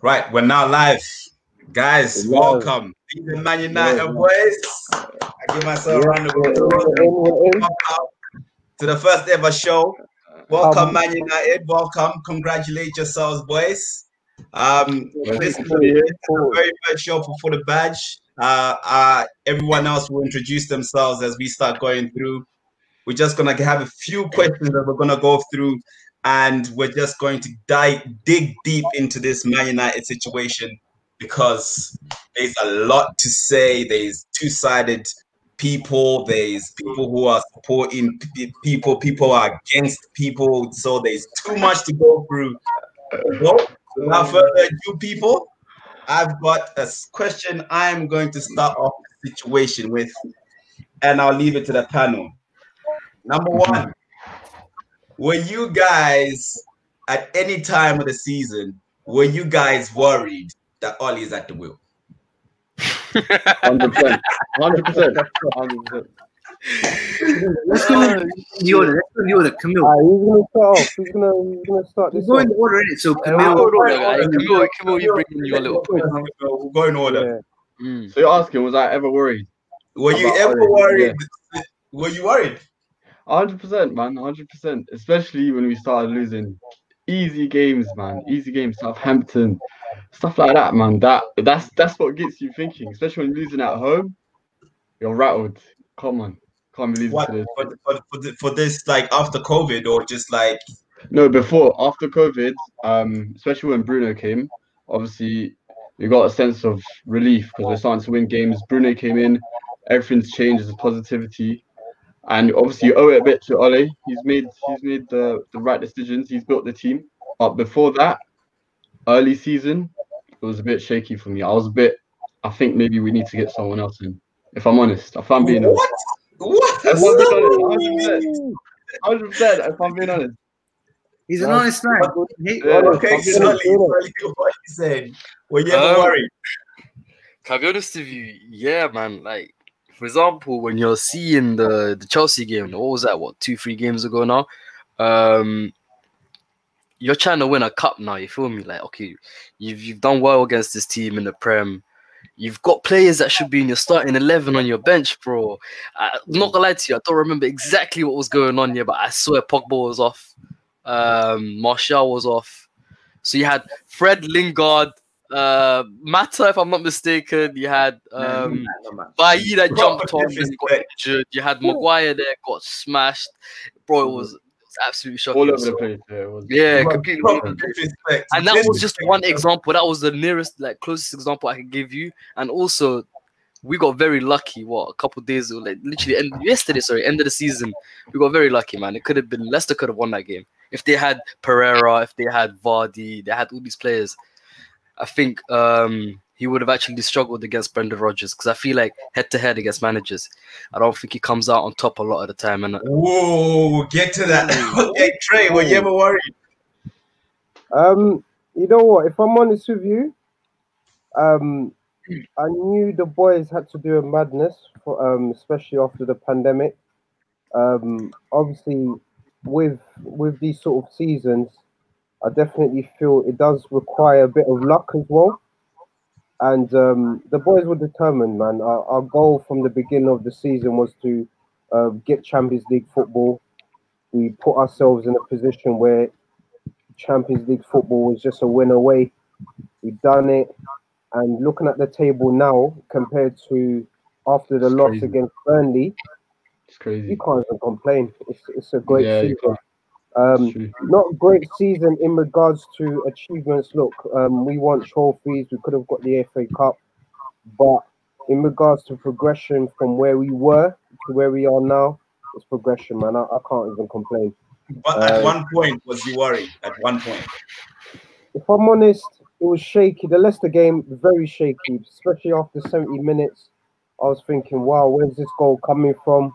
Right, we're now live. Guys, welcome. These are Man United boys. I give myself a round of applause. Welcome to the first ever show. Welcome, Man United. Welcome. Congratulate yourselves, boys. This is a very first show for the badge. Everyone else will introduce themselves as we start going through. We're just going to have a few questions that we're going to go through, and we're just going to dig deep into this Man United situation because there's a lot to say. There's two-sided people. There's people who are supporting people. People are against people. So there's too much to go through. So, without further ado, people, I've got a question I'm going to start off the situation with, and I'll leave it to the panel. Number one, were you guys at any time of the season, were you guys worried that Oli is at the wheel? 100%. 100%. Let's go in the order. Let's go in the order. Camille. He's gonna start this. We'll go in the order, innit? So Camille, Camille, you bring in your little point. We'll go in order. Yeah. So you're asking, was I ever worried? Were you ever worried? Yeah. Were you worried? 100%, man. 100%. Especially when we started losing easy games, man. Easy games, Southampton, stuff like that, man. That's what gets you thinking. Especially when you're losing at home, you're rattled. Come on, can't believe it. For this, like after COVID, or just like no, after COVID, especially when Bruno came, obviously you got a sense of relief because we're starting to win games. Bruno came in, everything's changed. There's positivity. And obviously, you owe it a bit to Ole. He's made the right decisions. He's built the team. But before that, early season, it was a bit shaky for me. I think maybe we need to get someone else in. If I'm honest, if I'm being honest. What? If I'm being honest, 100%. If I'm being honest. He's an honest man. Okay, Sully, what you said? Were you ever worried? Can I be honest with you? Yeah, man. Like, for example, when you're seeing the Chelsea game, what was that? 2-3 games ago now? You're trying to win a cup now. You feel me? Like, okay, you've done well against this team in the Prem. You've got players that should be in your starting 11 on your bench, bro. I'm not gonna lie to you. I don't remember exactly what was going on here, but I swear Pogba was off. Martial was off. So you had Fred, Lingard, Mata, if I'm not mistaken. You had Bailly that jumped on and got injured. You had Maguire there, got smashed. Bro, it was absolutely shocking. All over the place. Yeah, completely. And that was just one example. That was the nearest, closest example I could give you. And also, we got very lucky. A couple of days, literally end of the season, we got very lucky, man. It could have been Leicester could have won that game if they had Pereira, if they had Vardy, they had all these players. I think he would have actually struggled against Brendan Rodgers because I feel like head-to-head against managers, I don't think he comes out on top a lot of the time. And whoa, we'll get to that. Okay, Trey, were you ever worried? You know what? If I'm honest with you, I knew the boys had to do a madness, especially after the pandemic. Obviously, with these sort of seasons, I definitely feel it does require a bit of luck as well. And the boys were determined, man. Our goal from the beginning of the season was to get Champions League football. We put ourselves in a position where Champions League football was just a win away. We've done it. And looking at the table now, compared to after the loss against Burnley, it's crazy. You can't even complain. It's a great season. Not a great season in regards to achievements. Look, we won trophies. We could have got the FA Cup, but in regards to progression from where we were to where we are now, it's progression, man. I can't even complain. But at one point, was you worried? At one point, if I'm honest, it was shaky. The Leicester game, very shaky, especially after 70 minutes. I was thinking, wow, where's this goal coming from?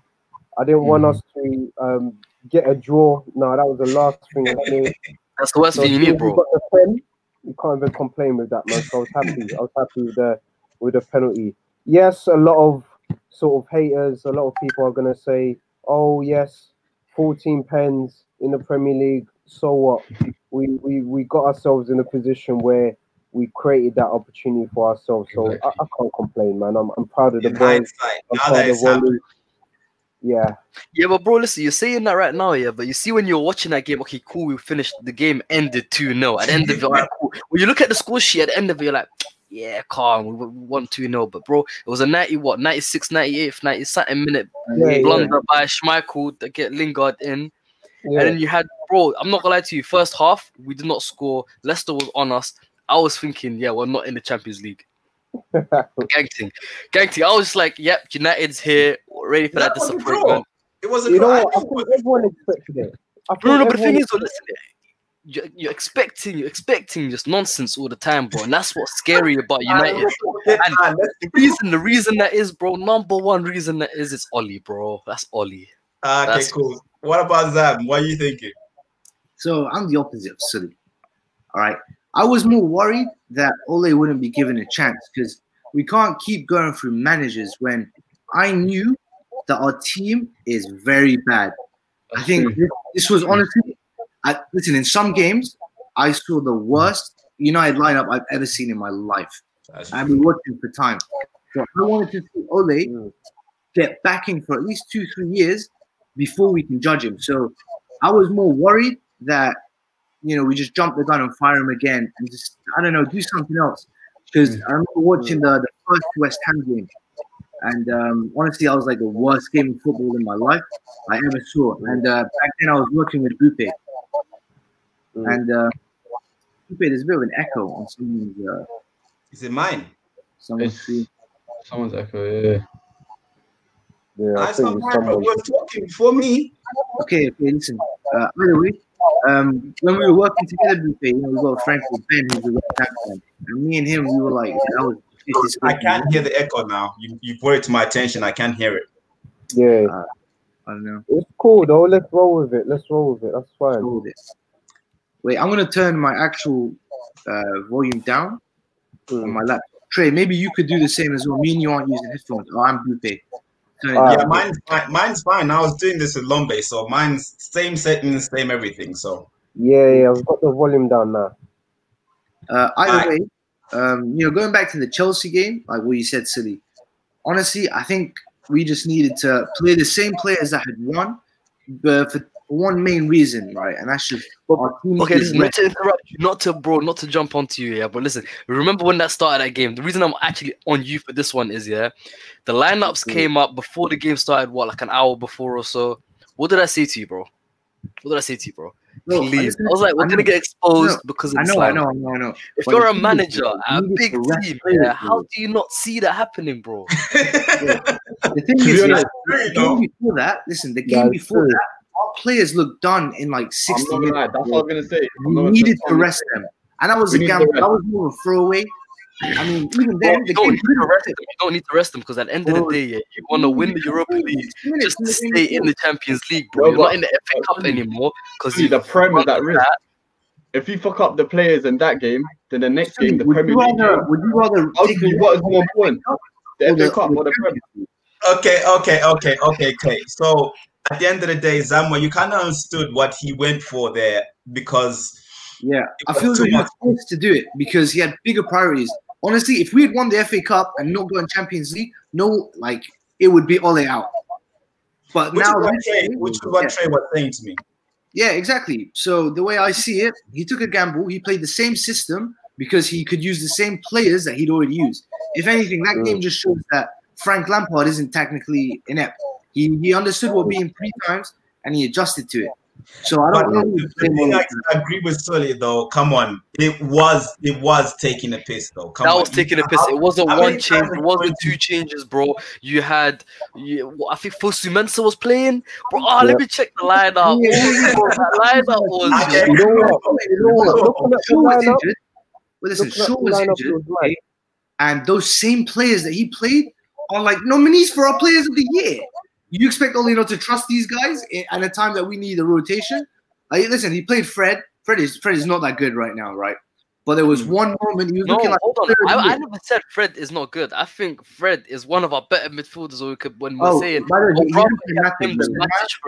I didn't want us to get a draw. No, that was the last thing I knew. That's the worst thing you need, bro. Got the pen. You can't even complain with that, man. So I was happy. I was happy with the penalty. Yes, a lot of sort of haters, a lot of people are gonna say, "Oh yes, 14 pens in the Premier League. So what? We got ourselves in a position where we created that opportunity for ourselves. So Exactly. I can't complain, man. I'm proud of the In boys. hindsight, I'm now proud that of it's happened. Wally. Yeah. Yeah, but bro, listen, you're saying that right now, yeah. But you see, when you're watching that game, okay, cool, we finished. The game ended 2-0. At the end of it, all right, cool. When you look at the score sheet at the end of it, you're like, yeah, calm, we won 2-0. But bro, it was a 96, 98th, 90 something minute blunder by Schmeichel to get Lingard in. And then you had, bro, I'm not gonna lie to you, first half, we did not score. Leicester was on us. I was thinking, yeah, we're not in the Champions League. Gang team. I was just like, yep, United's here, ready for that disappointment. It was a You know draw. what? I think everyone expected it. No, but the thing is, listen, you're expecting just nonsense all the time, bro, and that's what's scary about United. And the reason that is, bro, number one reason that is, it's Oli, bro. That's Oli. Okay, cool. What about Zam? What are you thinking? So I'm the opposite of Sully. All right. I was more worried that Ole wouldn't be given a chance because we can't keep going through managers when I knew that our team is very bad. I think this was honestly, listen, in some games, I saw the worst United lineup I've ever seen in my life. I've been watching for time. So I wanted to see Ole get backing for at least 2-3 years before we can judge him. So I was more worried that, you know, we just jump the gun and fire him again and just, I don't know, do something else. Because I remember watching the first West Ham game. And honestly, I was like the worst game of football in my life I ever saw. And back then I was working with Bupe. And Bupe, there's a bit of an echo on someone's... Is it mine? Someone's screen. Someone's echo, yeah. Yeah, I It's think not it's mine, but someone. we're talking for me. Okay, listen. By the way, when we were working together, Bupe, you know, we got a friend called Ben who's a West Ham fan. And me and him, we were like, that was... I can't hear the echo now. You brought it to my attention. I can't hear it. Yeah. I don't know. It's cool though. Let's roll with it. That's fine. Wait, I'm gonna turn my actual volume down on my laptop. Trey, maybe you could do the same as well. Me and you aren't using headphones. Oh, I'm Bupe. Yeah, mine's fine. I was doing this with Lombe, so mine's same settings, same everything. So yeah, I've got the volume down now. Either way, you know, going back to the Chelsea game, like what you said, Silly. Honestly, I think we just needed to play the same players that had won, but for one main reason, right? And that's just our team. Okay, listen, not to interrupt you, not to jump onto you, yeah. But listen, remember when that started that game? The reason I'm actually on you for this one is, yeah, the lineups came up before the game started. What, like an hour before or so? What did I say to you, bro? Please. I was like, we're gonna get exposed because of this lineup. I know. If you're a manager at a big team, yeah, how do you not see that happening, bro? The thing is, the game before that, listen, the game before that, our players looked done in like 60 minutes. That's what I was gonna say. We needed to rest them, and that was a gamble. That was more of a throwaway. I mean, even then, you don't need to rest them because at the end of the day, yeah, you want to win the Europa League just to stay in the Champions League, bro. You're not in the FA Cup anymore because the Prem is at risk. If you fuck up the players in that game, then the next game, the Premier League game, would you rather what is more important, the FA Cup or the Premier League? Okay. So at the end of the day, Zamwa, you kind of understood what he went for there because I feel that he was forced to do it because he had bigger priorities. Honestly, if we had won the FA Cup and not gone Champions League, it would be Ole out. But which now, is what Trey was saying to me. Yeah, exactly. So the way I see it, he took a gamble. He played the same system because he could use the same players that he'd already used. If anything, that game just shows that Frank Lampard isn't technically inept. He understood what being 3 times and he adjusted to it. So I don't know. The thing I agree with Sully though. Come on, it was taking a piss though. That was taking a piss. It wasn't one change. It wasn't 2 changes, bro. You had, I think Fosu Mensah was playing, bro. Let me check the lineup. That lineup was. Shaw was injured. Well, listen, Shaw was injured, and those same players that he played are like nominees for our Players of the Year. You expect Ole not to trust these guys at a time that we need a rotation? Like, listen, he played Fred. Fred is not that good right now, right? But there was one moment he was looking like. Hold on. I never said Fred is not good. I think Fred is one of our better midfielders. When we're saying, for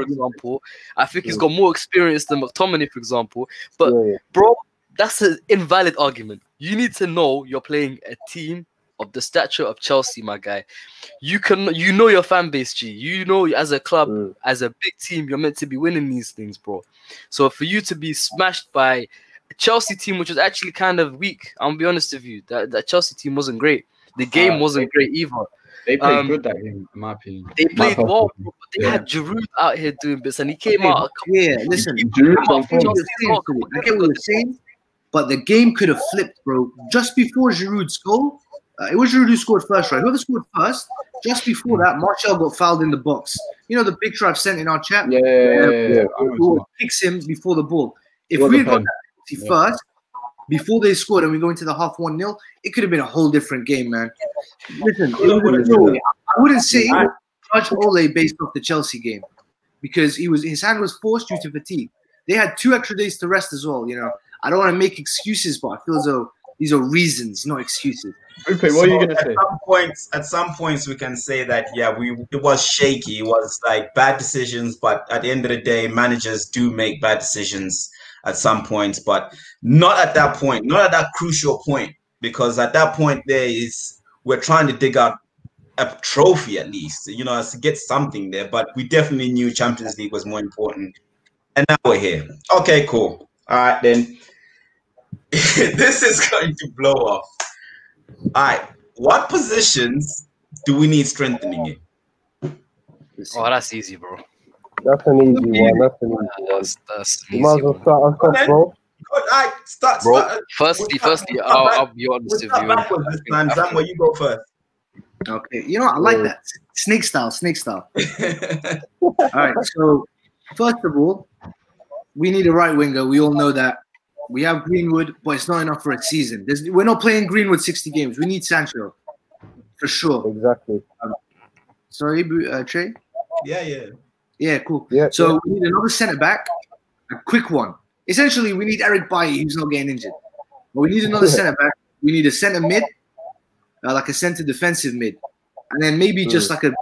example, I think he's got more experience than McTominay, for example. But bro, that's an invalid argument. you need to know you're playing a team of the stature of Chelsea, my guy. You know your fan base, G. You know, as a club, as a big team, you're meant to be winning these things, bro. So for you to be smashed by a Chelsea team, which was actually kind of weak, I'll be honest with you, that Chelsea team wasn't great. The game wasn't great either. They played good that game, in my opinion. They played well, bro, but they had Giroud out here doing bits, and he came out. Listen, Giroud's on form. I get what you're saying, but the game could have flipped, bro. Just before Giroud's goal, it was Giroud who scored first, right? Whoever scored first, just before that, Martial got fouled in the box. You know the picture I've sent in our chat? Yeah. Kicks him before the ball. If we had got that penalty first, before they scored and we go into the half 1-0, it could have been a whole different game, man. Listen, I wouldn't say judge Ole based off the Chelsea game because his hand was forced due to fatigue. They had 2 extra days to rest as well. You know, I don't want to make excuses, but I feel as though these are reasons, not excuses. Okay, what are you gonna say? At some points, we can say that it was shaky. It was like bad decisions, but at the end of the day, managers do make bad decisions at some points, but not at that point, not at that crucial point, because at that point we're trying to dig out a trophy at least, you know, to get something there. But we definitely knew Champions League was more important, and now we're here. Okay, cool. All right, then. This is going to blow off. All right, what positions do we need strengthening in? Oh, that's easy, bro. That's an easy one. That's you might as well start us off, bro. All right, start. Firstly, I'll be honest with you. This time, Zam, you go first. Okay, you know I like that snake style. All right, so first of all, we need a right winger. We all know that. We have Greenwood, but it's not enough for a season. We're not playing Greenwood 60 games. We need Sancho, for sure. Exactly. Sorry, Trey? Yeah, cool. Yeah, so we need another centre-back, a quick one. Essentially, we need Eric Bailly, who's not getting injured. But we need another centre-back. We need a centre-mid, like a centre-defensive mid. And then maybe just like an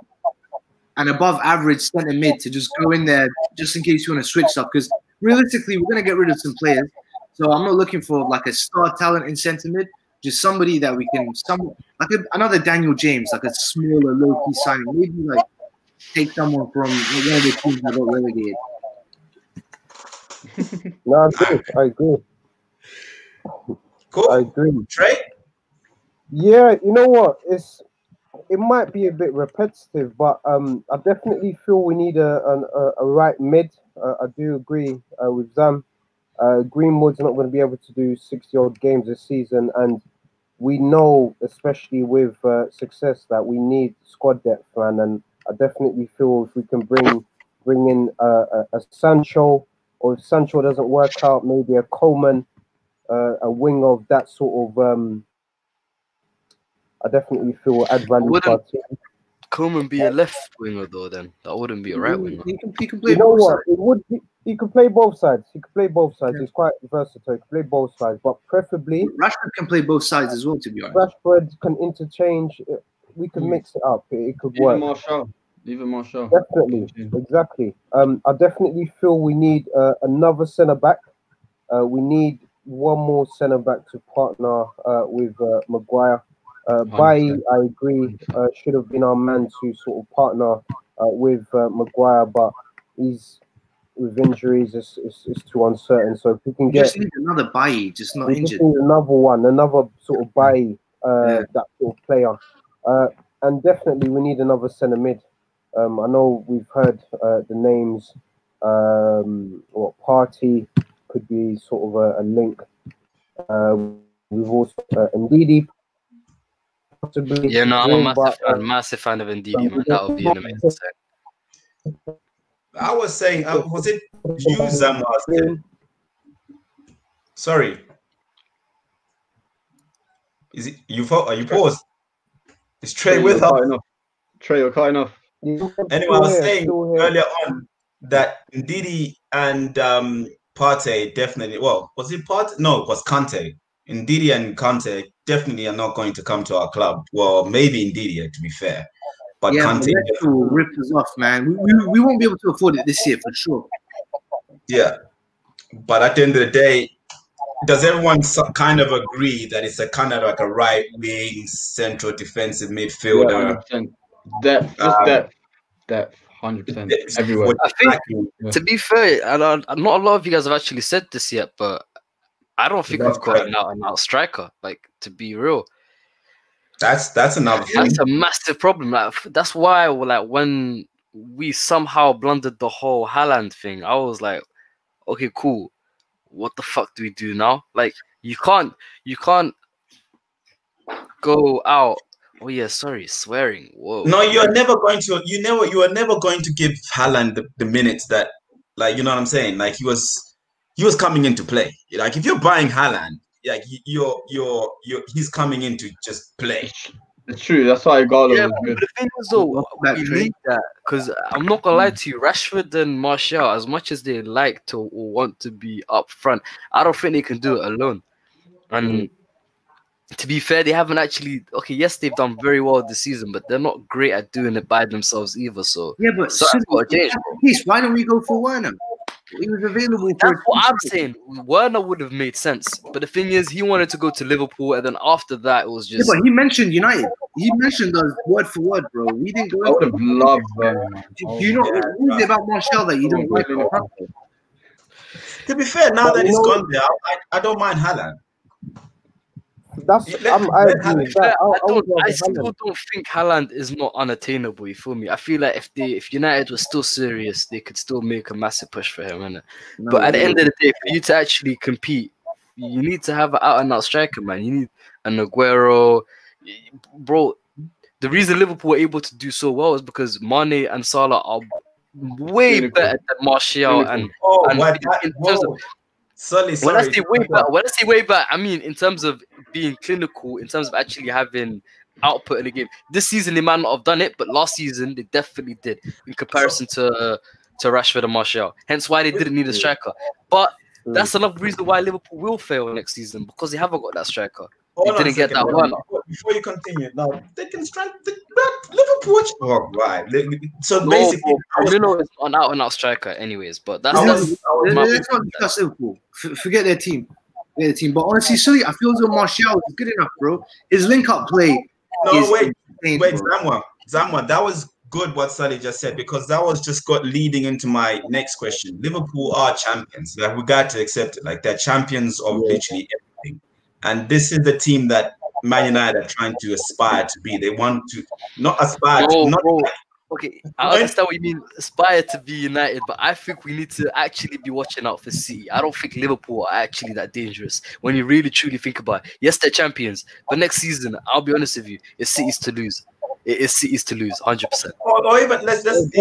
above-average centre-mid to just go in there just in case you want to switch stuff. Because realistically, we're going to get rid of some players. So I'm not looking for like a star talent in centre mid, just somebody that we can, another Daniel James, like a smaller, low-key signing. Maybe like take someone from one of the teams that got relegated. No, I agree. Cool. I agree. Trey? Yeah, you know what? It might be a bit repetitive, but I definitely feel we need a right mid. I do agree with Zam. Greenwood's not going to be able to do 60-odd games this season, and we know, especially with success, that we need squad depth, man. And I definitely feel if we can bring in a Sancho, or if Sancho doesn't work out, maybe a Coleman, a wing of that sort of. I definitely feel will add value to our team. Coleman be a left winger though? Then that wouldn't be a right winger. He can play. You know what? It would be. He can play both sides. He's quite versatile. He can play both sides, but preferably Rashford can play both sides as well. To be honest, Rashford can interchange. We can mix it up. It could work. Even Martial. Definitely, exactly. I definitely feel we need another centre back. We need one more centre back to partner with Maguire. Bailly, I agree, should have been our man to sort of partner with Maguire, but he's with injuries, it's too uncertain. So if we can just need another Bailly, just not injured. Just need another sort of Bailly, that sort of player, and definitely we need another centre mid. I know we've heard the names. Partey could be sort of a link. We've also Ndidi. Possibly. Yeah, no, I'm a massive fan of Ndidi, man. That would be an amazing thing. I was saying, was it you, Zam? Sorry. Is it you? Are you paused? Is Trey with us? Trey, you're cutting off. Anyway, I was saying earlier on that Ndidi and Partey definitely. Well, was it Partey? No, it was Kante. Ndidi and Kante definitely are not going to come to our club. Well, maybe Ndidi, to be fair. But Kante will rip us off, man. We won't be able to afford it this year for sure. Yeah. But at the end of the day, does everyone kind of agree that it's a kind of like a right wing central defensive midfielder? 100%. Depth, just depth, 100% everywhere. I think, to be fair, and not a lot of you guys have actually said this yet, but I don't think we've got an out-and-out striker. Like, to be real, that's another thing. That's a massive problem. Like, that's why, like, when we somehow blundered the whole Haaland thing, I was like, okay, cool. What the fuck do we do now? Like, you can't go out. Oh yeah, sorry, swearing. Whoa. No, you are never going to give Haaland the minutes that, like, you know what I'm saying? Like, he was coming into play. Like, if you're buying Haaland, like, he's coming in to just play. It's true. That's why Igalo was good. But the thing is, though, we need that, because I'm not gonna lie to you, Rashford and Martial, as much as they like to or want to be up front, I don't think they can do it alone. And to be fair, they haven't actually. Okay, yes, they've done very well this season, but they're not great at doing it by themselves either. So yeah, but why don't we go for Werner? He was available. That's what I'm saying. Werner would have made sense, but the thing is, he wanted to go to Liverpool, and then after that, it was just. Yeah, but he mentioned United. He mentioned us word for word, bro. We didn't go. I would have loved Werner. Do you know what is it about Martial that you don't like? To be fair, now that he's gone there, I don't mind Haaland. I still don't think Haaland is not unattainable. You feel me? I feel like if United was still serious, they could still make a massive push for him, innit? But at the end of the day, for you to actually compete, you need to have an out-and-out striker, man. You need an Aguero, bro. The reason Liverpool were able to do so well is because Mane and Salah are way better than Martial When I say way back, I mean in terms of being clinical, in terms of actually having output in the game. This season they might not have done it, but last season they definitely did in comparison to Rashford and Martial. Hence why they didn't need a striker. But that's another reason why Liverpool will fail next season, because they haven't got that striker. They didn't get that one. Before you continue, now they can strike Liverpool. Oh, right. So basically, Bruno is an out-and-out striker, anyways. But that's let's not discuss Liverpool. Forget their team. But honestly, silly. I feel as though Martial is good enough, bro. His link-up play. Wait, Zamwa. That was good what Sully just said, because that was just leading into my next question. Liverpool are champions. Like, we got to accept it. Like, they're champions of literally everything. And this is the team that Man United are trying to aspire to be. They want to not aspire to. Okay, I understand what you mean, aspire to be United, but I think we need to actually be watching out for City. I don't think Liverpool are actually that dangerous when you really truly think about it. Yes, they're champions, but next season, I'll be honest with you, it's City's to lose. It is City's to lose, 100%. Or even let's just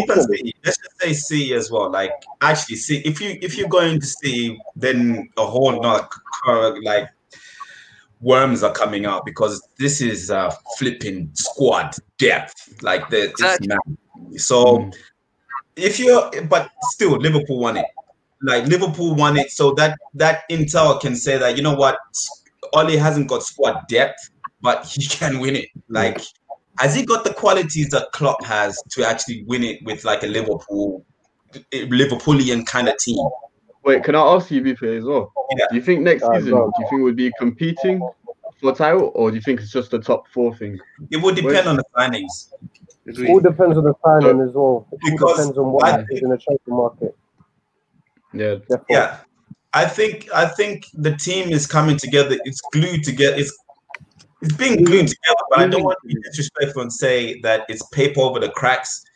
say City as well. Like, actually, see, if you're going to see, then a whole lot like worms are coming out, because this is flipping squad depth. Like, it's mad. So but still, Liverpool won it. Like, Liverpool won it, so that intel can say that, you know what, Ole hasn't got squad depth, but he can win it. Like, has he got the qualities that Klopp has to actually win it with like a Liverpoolian kind of team? Wait, can I ask you, BP, as well? Yeah. Do you think next season, do you think we'll be competing for a title, or do you think it's just the top 4 thing? It would depend on the signings. It all depends on the signing as well. It all depends on what happens in the transfer market. Yeah. Therefore. Yeah. I think the team is coming together. It's glued together. It's being glued together, but I don't want to be disrespectful and say that it's paper over the cracks.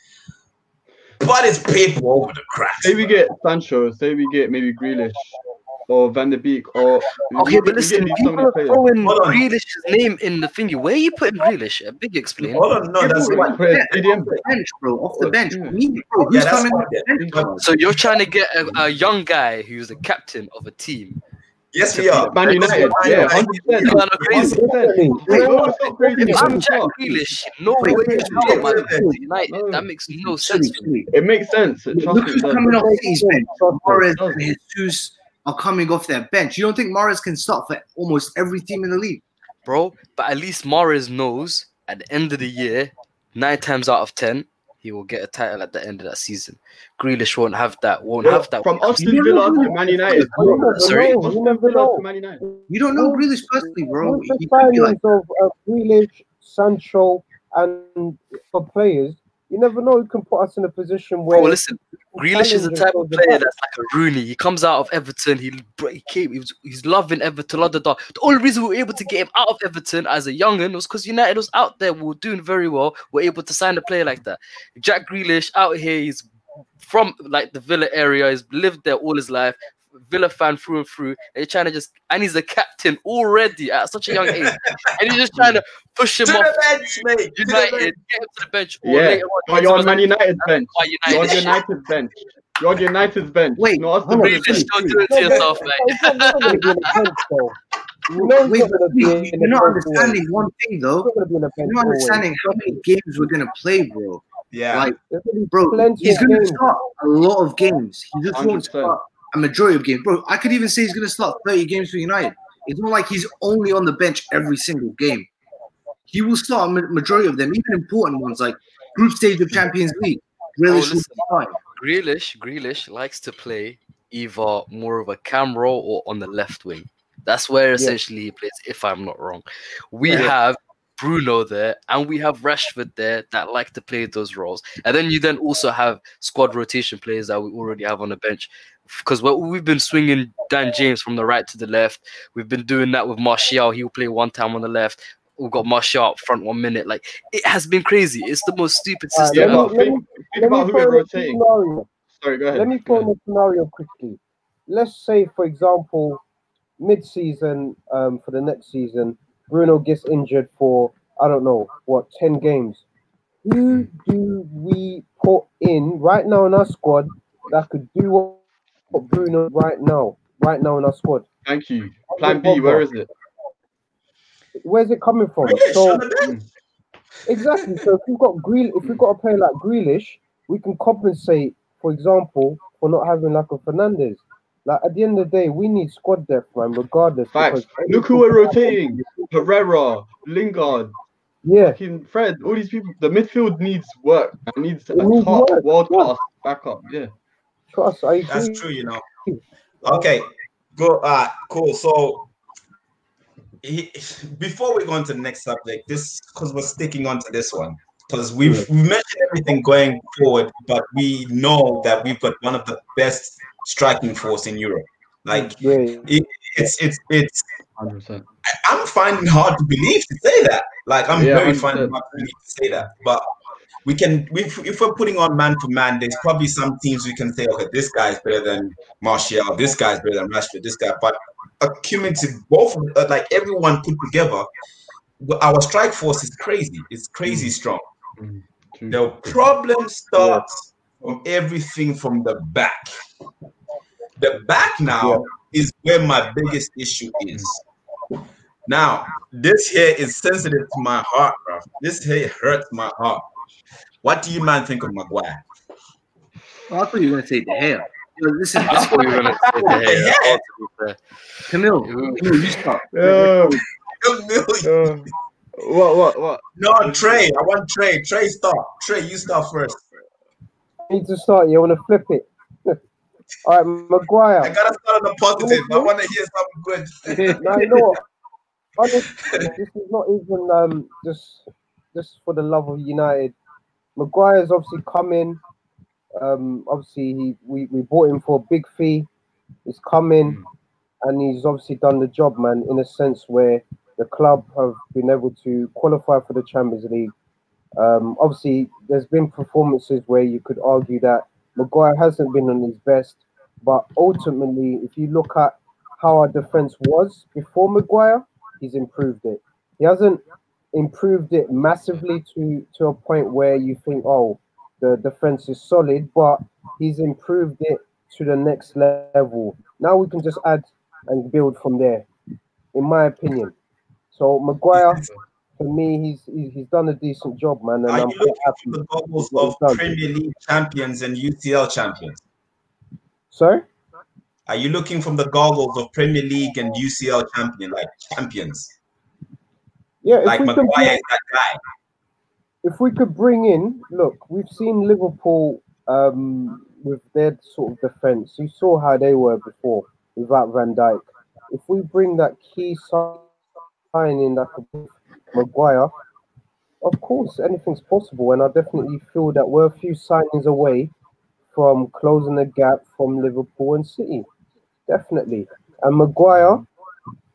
But it's paper over the cracks. Say we get Sancho, say we get maybe Grealish or Van der Beek, or okay, but listen, people are throwing Grealish's name in the thingy. Where are you putting Grealish? Big explain. Hold on, no, that's off the bench, bro. Off the bench. Who's coming off the bench? So you're trying to get a young guy who's the captain of a team. Yes, we are. Man United. Yeah, 100%. You are crazy. I'm Jack Grealish. No way. United. That makes no sense to me. It makes sense. Look who's coming off his bench. Mahrez and Jesus are coming off their bench. You don't think Mahrez can start for almost every team in the league? Bro, but at least Mahrez knows at the end of the year, 9 times out of 10, he will get a title at the end of that season. Grealish won't have that. From Aston Villa to Man United. Sorry, Aston Villa to Man United. You don't know Grealish personally, bro. With the signings of Grealish, Sancho, and for players, you never know who can put us in a position where. Oh, listen, Grealish is the type of player that's like a Rooney. He comes out of Everton. He's loving Everton. The only reason we were able to get him out of Everton as a young'un was because United was out there. We were doing very well. We're able to sign a player like that. Jack Grealish out here. He's from like the Villa area. He's lived there all his life. Villa fan through and through, and you're trying to and he's the captain already at such a young age, and you're just trying to push him off the bench, mate. United, get him to the bench. Or Yeah, later on, you're on Man United's bench. You're on United's bench. You're on United's bench. Wait, not Aston Grealish, Villa's. don't do it to yourself, mate. You're not understanding one thing, though. You're not understanding how many games we're gonna play, bro. Yeah, like, bro, he's gonna start a lot of games. He just won't start a majority of games, bro. I could even say he's gonna start 30 games for United. It's not like he's only on the bench every single game. He will start a majority of them, even important ones like group stage of Champions League. Grealish likes to play either more of a cam role or on the left wing. That's where essentially he plays, if I'm not wrong. We have Bruno there, and we have Rashford there that like to play those roles. And then you then also have squad rotation players that we already have on the bench. Because we've been swinging Dan James from the right to the left. We've been doing that with Martial. He'll play one time on the left. We've got Martial up front 1 minute. Like, it has been crazy. It's the most stupid system. Think about who we're rotating. Sorry, go ahead. Let me throw in a scenario quickly. Let's say, for example, mid-season, for the next season, Bruno gets injured for, I don't know, 10 games. Who do we put in right now in our squad that could do what Bruno right now in our squad? Thank you. Plan B, where is it? Where's it coming from? So exactly. So if we've got a player like Grealish, we can compensate, for example, for not having like a Fernandes. Like at the end of the day, we need squad depth, man, regardless. Facts. Look who we're rotating: Pereira, Lingard, Fred. All these people. The midfield needs work. It needs a top world class backup. Yeah. Trust. I agree. That's true. You know. Okay. Go. Cool. So. Before we go on to the next subject, because we're sticking on to this one, because we've mentioned everything going forward, but we know that we've got one of the best striking force in Europe. Like it's 100%. I'm finding it hard to believe to say that. Like I'm very finding it hard to believe to say that. But we can, if we're putting on man for man, there's probably some teams we can say, okay, this guy's better than Martial, this guy's better than Rashford, this guy, but accumulative, both like everyone put together, our strike force is crazy. It's crazy strong. The problem starts from everything from the back. The back now is where my biggest issue is. Now, this here is sensitive to my heart, bro. This here hurts my heart. What do you man think of Maguire? Oh, I thought you were gonna say De Gea. Listen, I thought you were gonna say De Gea. Camille, you start. What? No, Trey. I want Trey. Trey, start. Trey, you start first. I need to start. You want to flip it? All right, Maguire. I gotta start on the positive. I want to hear something good. Now you know what? Honestly, this is not even just for the love of United. Maguire's obviously come in. Obviously we bought him for a big fee. He's come in and he's obviously done the job, man, in a sense where the club have been able to qualify for the Champions League. Obviously, there's been performances where you could argue that Maguire hasn't been on his best, but ultimately, if you look at how our defense was before Maguire, he's improved it. He hasn't improved it massively to a point where you think, oh, the defense is solid, but he's improved it to the next level. Now we can just add and build from there, in my opinion. So Maguire, for me, he's done a decent job, man. And Are I'm you looking happy for the goggles of Premier League champions and UCL champions? Sorry? Are you looking from the goggles of Premier League and UCL champions? Yeah, if like we Maguire can is that guy. if we could bring in, look, we've seen Liverpool with their sort of defence. You saw how they were before without Van Dijk. If we bring that key signing that could be Maguire, of course, anything's possible. And I definitely feel that we're a few signings away from closing the gap from Liverpool and City. Definitely. And Maguire,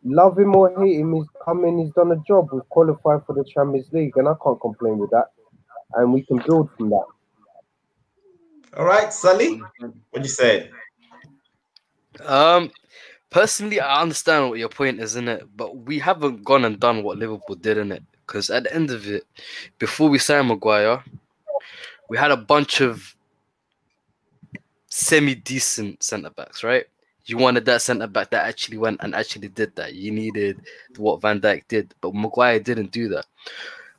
love him or hate him, he's come in, he's done a job. We've qualified for the Champions League, and I can't complain with that. And we can build from that. All right, Sully, what you say? Personally, I understand what your point is, innit? But we haven't gone and done what Liverpool did, innit? Because at the end of it, before we signed Maguire, we had a bunch of semi-decent centre-backs, right? You wanted that centre-back that actually went and actually did that. You needed what Van Dijk did, but Maguire didn't do that.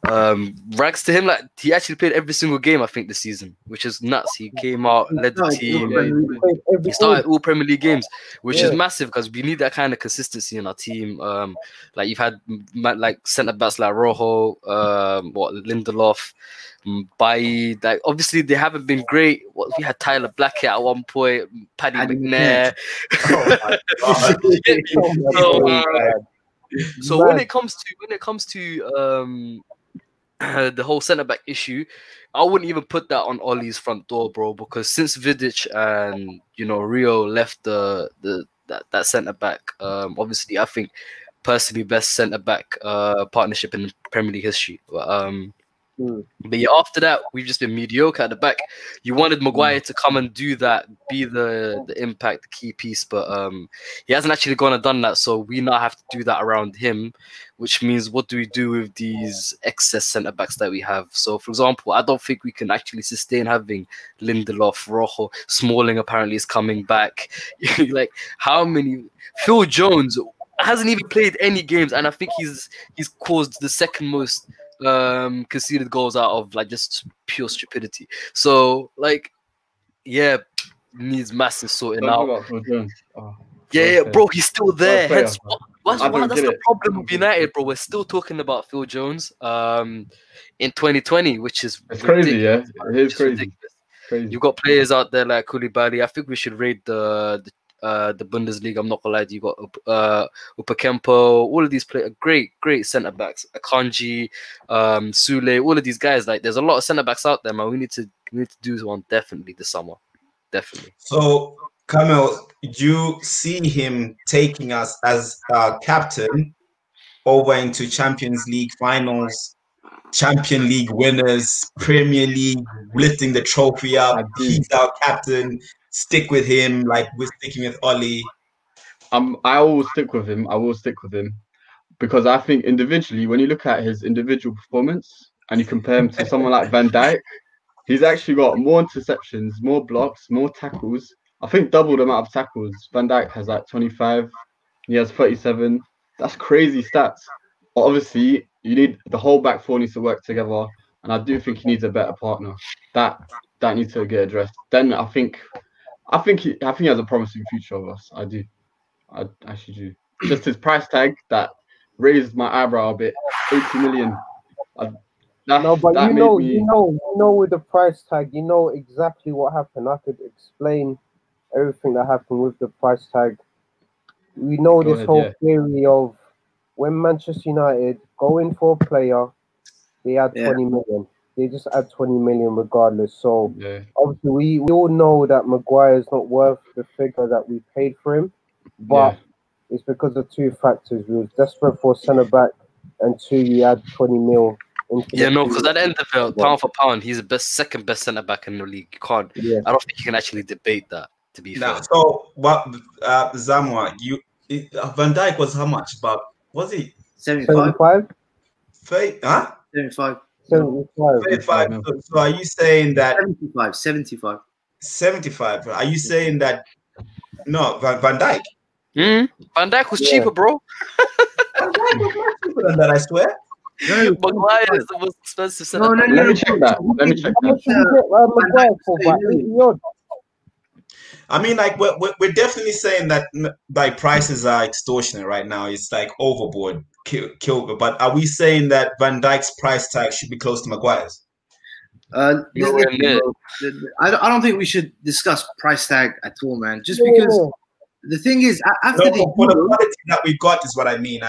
Rags to him, like he actually played every single game I think this season, which is nuts. He came out, led the team, he started all Premier League games, which is massive because we need that kind of consistency in our team. Like you've had like centre backs like Rojo, Lindelof, Bailly. Like obviously they haven't been great. We had Tyler Blackett at one point, Paddy McNair. So when it comes to the whole centre back issue, I wouldn't even put that on Ollie's front door, bro. Because since Vidic and Rio left that centre back, obviously I think personally best centre back partnership in Premier League history. But yeah, after that we've just been mediocre at the back. You wanted Maguire to come and do that, be the impact, the key piece, but he hasn't actually gone and done that. So we now have to do that around him, which means what do we do with these excess centre backs that we have? So for example, I don't think we can actually sustain having Lindelof, Rojo, Smalling apparently is coming back. Like how many? Phil Jones hasn't even played any games, and I think he's caused the second most conceded goals out of like just pure stupidity. So like, yeah, needs massive sorting out. Bro, he's still there. Hence, that's the problem with United, bro. We're still talking about Phil Jones in 2020, which is crazy. Yeah, it is crazy. You've got players out there like Koulibaly. I think we should rate the Bundesliga. I'm not gonna lie to you. You got Upakempo, all of these players, great centre backs. Akanji, Sule, all of these guys. Like, there's a lot of centre backs out there, man. We need to do one definitely this summer, definitely. So, Kamel, you see him taking us as captain over into Champions League finals, Champion League winners, Premier League, lifting the trophy up. He's our captain. Stick with him, like we're sticking with Ollie. I will stick with him. I will stick with him because I think individually, when you look at his individual performance and you compare him to someone like Van Dijk, he's actually got more interceptions, more blocks, more tackles. I think double the amount of tackles. Van Dijk has like 25. He has 37. That's crazy stats. But obviously, you need the whole back four needs to work together, and I do think he needs a better partner. That needs to get addressed. Then I think he has a promising future of us. I do. I actually do. Just his price tag that raised my eyebrow a bit. 80 million. But you know, with the price tag, you know exactly what happened. I could explain everything that happened with the price tag. We know this whole theory of when Manchester United go in for a player, they add 20 million. They just add 20 million regardless. So obviously we all know that Maguire is not worth the figure that we paid for him, but it's because of two factors. We were desperate for a centre back, and two, we add 20 mil. Because at the end of it, pound for pound, he's the second best centre back in the league. You can't. I don't think you can actually debate that. To be fair. So what, Zamwa? Van Dijk was how much? About was he 75? 75. 75. So are you saying that 75? 75. Are you saying that no Van Dijk? Van Dijk was cheaper, bro. Van Dijk was much cheaper than that, I swear. No, Maguire is the most expensive centre back. Let me check that. I mean, like we're definitely saying that like prices are extortionate right now. It's like overboard. kill. But are we saying that Van Dijk's price tag should be close to Maguire's? I don't think we should discuss price tag at all, man. Just because the thing is, after for the quality that we got is what I mean.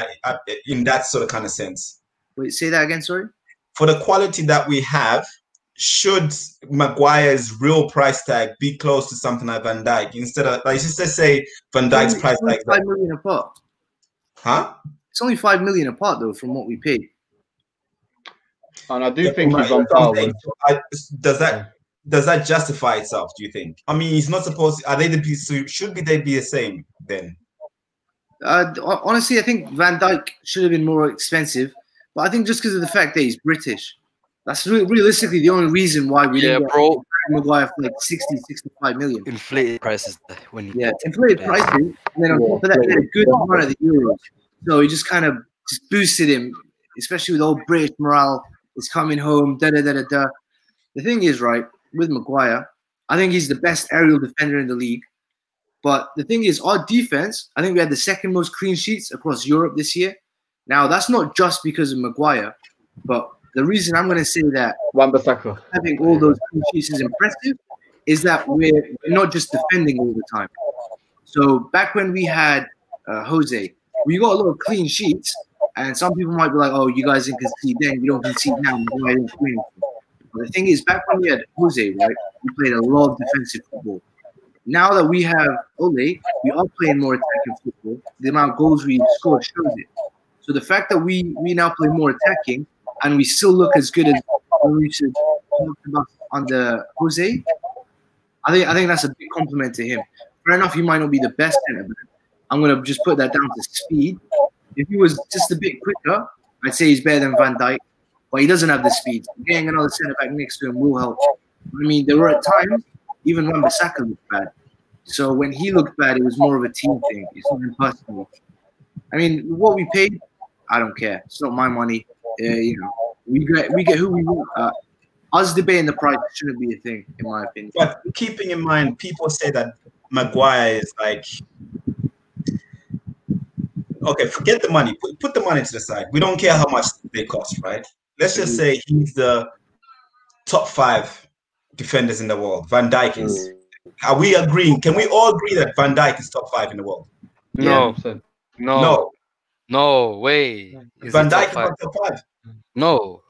In that sort of kind of sense. Wait, say that again. Sorry. For the quality that we have, should Maguire's real price tag be close to something like Van Dijk instead of like just say Van Dijk's price tag? $5 million apart. Huh? It's only $5 million apart though from what we paid. And I do think he's on par with. Does that justify itself? Do you think? I mean, he's not supposed. Are they should they be the same then? Honestly, I think Van Dijk should have been more expensive, but I think just because of the fact that he's British, that's realistically the only reason why we didn't get Maguire for like 60-65 million. Inflated prices inflated prices, and then on top of that, he had a good amount of the Euros, so he just kind of boosted him, especially with old British morale. Is coming home, The thing is, right, with Maguire, I think he's the best aerial defender in the league. But the thing is, our defense, I think we had the second most clean sheets across Europe this year. Now, that's not just because of Maguire, but the reason I'm going to say that having all those clean sheets is impressive is that we're not just defending all the time. So back when we had Jose, we got a lot of clean sheets. And some people might be like, "Oh, you guys didn't concede then. You don't concede now." But the thing is, back when we had Jose, right, we played a lot of defensive football. Now that we have Ole, we are playing more attacking football. The amount of goals we scored shows it. So the fact that we now play more attacking and we still look as good as we should about under Jose, I think that's a big compliment to him. Fair enough, he might not be the best centre back. I'm gonna just put that down to speed. If he was just a bit quicker, I'd say he's better than Van Dijk, but he doesn't have the speed. Getting another centre back next to him will help. I mean, there were at times even when Bissaka looked bad. So when he looked bad, it was more of a team thing. It's not personal. I mean, what we paid, I don't care. It's not my money. We get who we want. Us debating the price shouldn't be a thing, in my opinion. But keeping in mind, people say that Maguire is like. Okay, forget the money. Put the money to the side. We don't care how much they cost, right? Let's just say he's the top 5 defenders in the world. Van Dijk is. Are we agreeing? Can we all agree that Van Dijk is top 5 in the world? No. No way. Van Dijk is not top 5. No.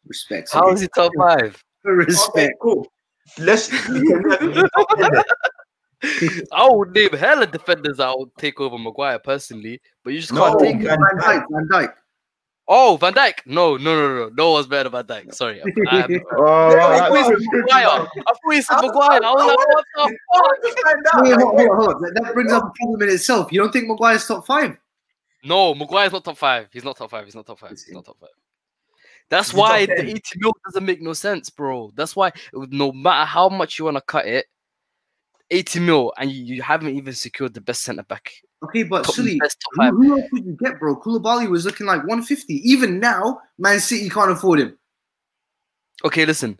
Respect. How is he top 5? Respect. Okay, cool. I would name hella defenders that would take over Maguire personally, but you just can't take Van Dijk. Oh, Van Dijk. No. No one's better than Van Dijk. Sorry. I thought he said Maguire. I was like, what the fuck? Hold. That brings up a problem in itself. You don't think Maguire's top 5? No, Maguire's not top 5. He's not top 5. That's why the 80 mil doesn't make no sense, bro. That's why no matter how much you want to cut it, 80 mil and you haven't even secured the best centre back. Okay, but Sully, who else would you get, bro? Koulibaly was looking like 150. Even now, Man City can't afford him. Okay, listen.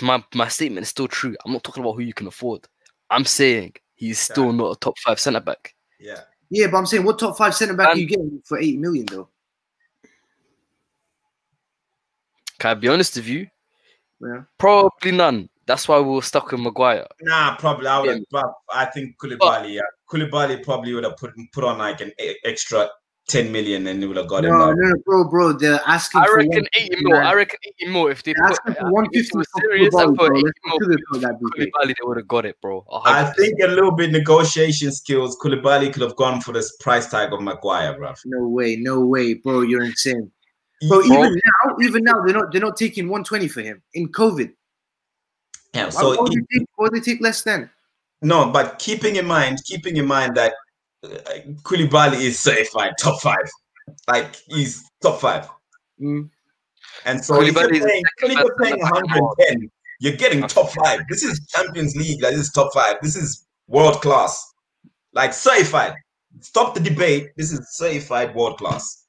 My statement is still true. I'm not talking about who you can afford. I'm saying he's still not a top 5 centre back. Yeah, but I'm saying what top 5 centre back are you getting for 80 million though? Can I be honest with you? Yeah. Probably none. That's why we were stuck with Maguire. Nah, probably. I think Koulibaly. Koulibaly probably would have put on like an extra 10 million and they would have got him. No, bro. They're asking. I reckon 80 mil. I reckon 80 mil. If they put 150 was serious and put 80 mil, Koulibaly, they would have got it, bro. 100%. I think a little bit negotiation skills. Koulibaly could have gone for this price tag of Maguire, bro. No way, bro. You're insane. Bro, even now, they're not taking 120 for him in COVID. Yeah, so why would they take less then? No, but keeping in mind that Koulibaly is certified top 5, like he's top 5, and so if you're paying 110, you're getting top 5. This is Champions League, like this is top 5. This is world class, like certified. Stop the debate. This is certified world class.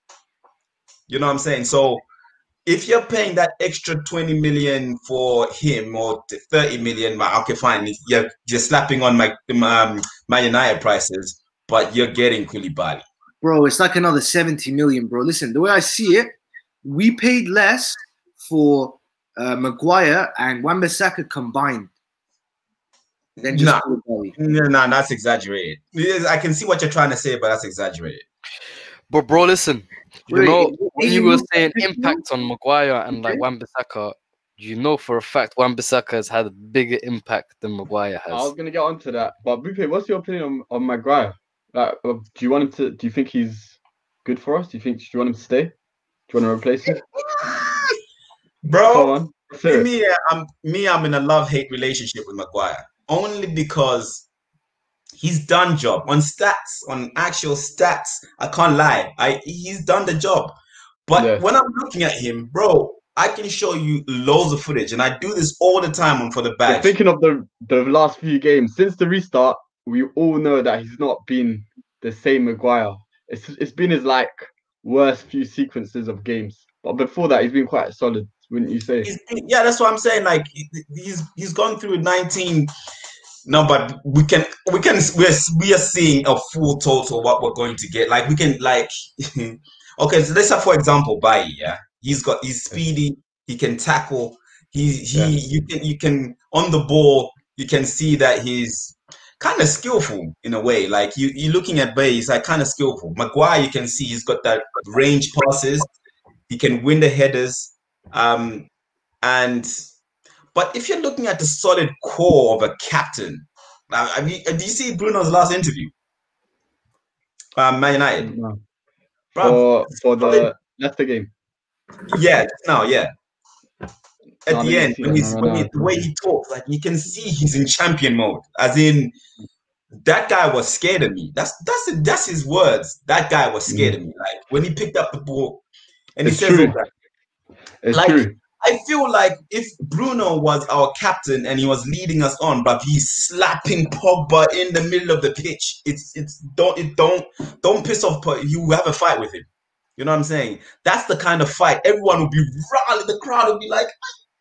You know what I'm saying? So if you're paying that extra 20 million for him or 30 million, okay, fine. You're slapping on my United prices, but you're getting Koulibaly. bro, it's like another 70 million, bro. Listen, the way I see it, we paid less for Maguire and Wan-Bissaka combined than just No, that's exaggerated. I can see what you're trying to say, but that's exaggerated. But bro, listen, you know, when you were saying impact on Maguire and like Wan-Bissaka, you know for a fact Wan-Bissaka has had a bigger impact than Maguire has. I was gonna get onto that, but Bupe, what's your opinion on Maguire? Like, do you want him to? Do you think he's good for us? Do you want him to stay? Do you want to replace him? Bro, I'm in a love-hate relationship with Maguire. Only because he's done job on stats, on actual stats. I can't lie. He's done the job. But when I'm looking at him, bro, I can show you loads of footage, and I do this all the time on For the Badge. Thinking of the last few games since the restart, we all know that he's not been the same Maguire. It's been his like worst few sequences of games. But before that, he's been quite solid, wouldn't you say? Yeah, that's what I'm saying. Like he's gone through 19. No, but we are seeing a full total what we're going to get. Like we can like okay, so let's have for example Bailly, yeah. He's speedy, he can tackle, you can on the ball, you can see that he's kind of skillful in a way. Like you're looking at Bailly, he's like kind of skillful. Maguire, you can see he's got that range passes, he can win the headers, but if you're looking at the solid core of a captain, do you see Bruno's last interview? Man United. No. For the Leicester game. Yeah, yeah. At the end, the way he talks, like you can see he's in champion mode. As in, that guy was scared of me. That's his words. That guy was scared of me. Like when he picked up the ball, and he says, "It's true." I feel like if Bruno was our captain and he was leading us on, but he's slapping Pogba in the middle of the pitch, don't piss off. You have a fight with him. You know what I'm saying? That's the kind of fight everyone would be rallying. The crowd would be like,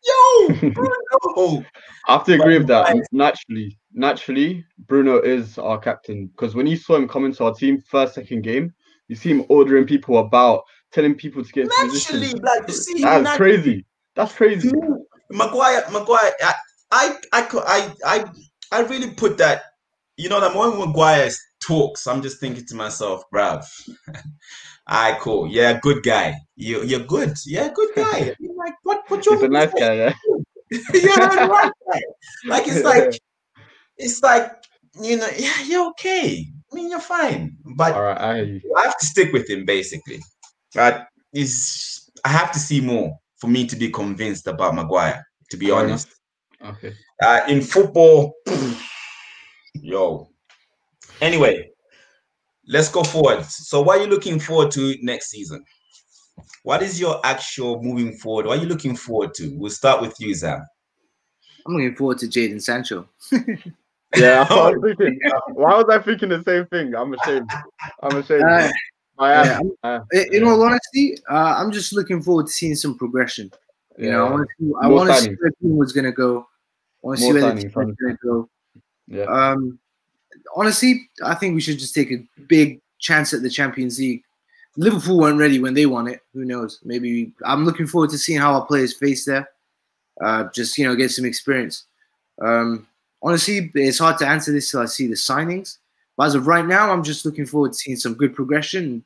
"Yo, Bruno!" I have to agree with that. Naturally, Bruno is our captain because when you saw him come into our team second game, you see him ordering people about, telling people to get into position. Like you see, that's crazy. That's crazy. Maguire. I really put that. You know that when Maguire talks, I'm just thinking to myself, bruv. Alright, cool. Yeah, good guy. You're good. Yeah, good guy. You're like, what you're He's a nice guy, yeah. You're a nice guy. Like it's like you know, yeah, you're okay. I mean, you're fine. But all right, I have to stick with him basically. I have to see more for me to be convinced about Maguire, to be honest. Okay. In football, yo. Anyway, let's go forward. So what are you looking forward to next season? What is your actual moving forward? What are you looking forward to? We'll start with you, Zam. I'm looking forward to Jadon Sancho. Yeah, I was thinking. Why was I thinking the same thing? I'm ashamed. In all honesty, I'm just looking forward to seeing some progression. You know, I want to see where the team was going to go. I want to see where the team was going to go. Yeah. Honestly, I think we should just take a big chance at the Champions League. Liverpool weren't ready when they won it. Who knows? Maybe I'm looking forward to seeing how our players face there. Just get some experience. Honestly, it's hard to answer this till I see the signings. But as of right now, I'm just looking forward to seeing some good progression.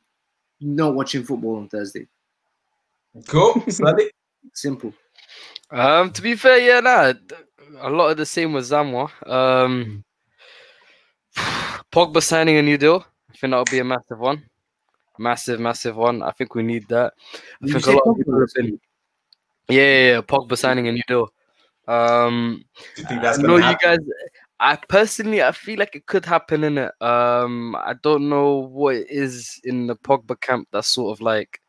Not watching football on Thursday. Cool. Simple. To be fair, a lot of the same with Zamwa. Pogba signing a new deal. I think that'll be a massive one. Massive one. I think we need that. I think a lot of people have been. Yeah, Pogba signing a new deal. Do you think that's gonna happen? You guys. I feel like it could happen in it. I don't know what it is in the Pogba camp that's sort of like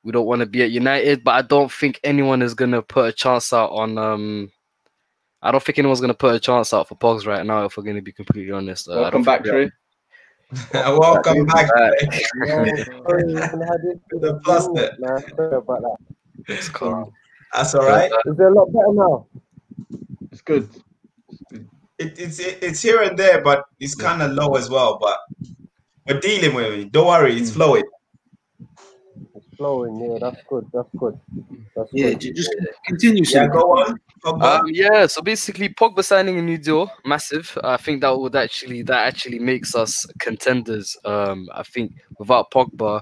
we don't want to be at United, but I don't think anyone is gonna put a chance out on. I don't think anyone's gonna put a chance out for Pogs right now. If we're gonna be completely honest. Welcome back, Trey. Welcome back. The plus it's cool. That's all right. Is there a lot better now? It's good. It's here and there, but it's kind of low as well. But We're dealing with it. Don't worry, it's flowing. It's flowing. Yeah, that's good. That's good. That's Yeah, good. just continue. Yeah, go on. Yeah, so basically Pogba signing a new deal, massive. I think that actually makes us contenders. I think without Pogba,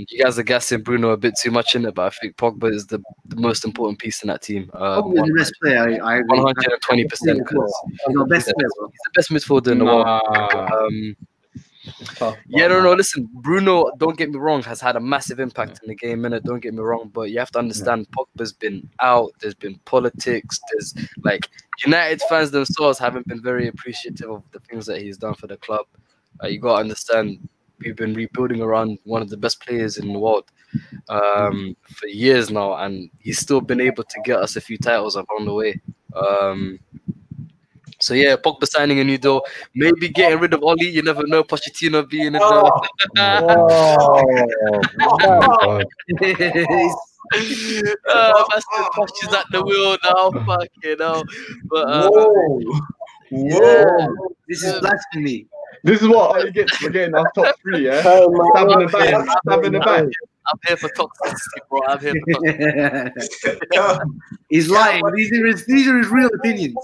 you guys are gassing Bruno a bit too much in it, but I think Pogba is the most important piece in that team. Pogba is the best player. I agree. 120% because he's the best player, bro. he's the best midfielder in the world. Tough, no. Listen, Bruno, don't get me wrong, has had a massive impact in the game, innit? Don't get me wrong, but you have to understand Pogba's been out. There's been politics. There's like United fans themselves haven't been very appreciative of the things that he's done for the club. You gotta understand, we've been rebuilding around one of the best players in the world for years now, and he's still been able to get us a few titles along the way. So yeah, Pogba signing a new deal, maybe getting rid of Oli. You never know. Pochettino being in the Poch is at the wheel now. Fucking hell. But whoa, this is blasphemy. This is what Oli gets for getting our top 3. Yeah, stabbing the back, stabbing the back. I'm here for toxicity, bro. I'm here for toxicity. He's lying. These are his real opinions.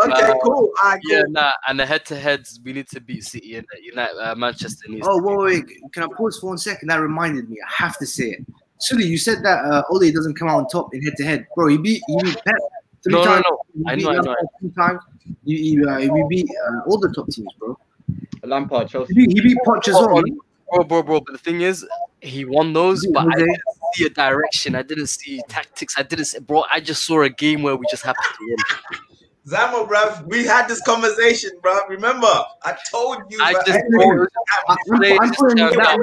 Okay, cool. Yeah, and the head-to-heads, we need to beat City and United. Manchester needs. Oh, wait. Can I pause for 1 second? That reminded me. I have to say it. Sully, you said that Ole doesn't come out on top in head-to-head, bro. He beat Pep 3 times. No. I know. 2 times. We beat all the top teams, bro. Lampard, Chelsea. He beat Poch as well. Bro. But the thing is, he won those, but I didn't see a direction. I didn't see tactics. I just saw a game where we just happened to win. Zamo, bruv, we had this conversation, bruv. Remember, I told you. I'm putting that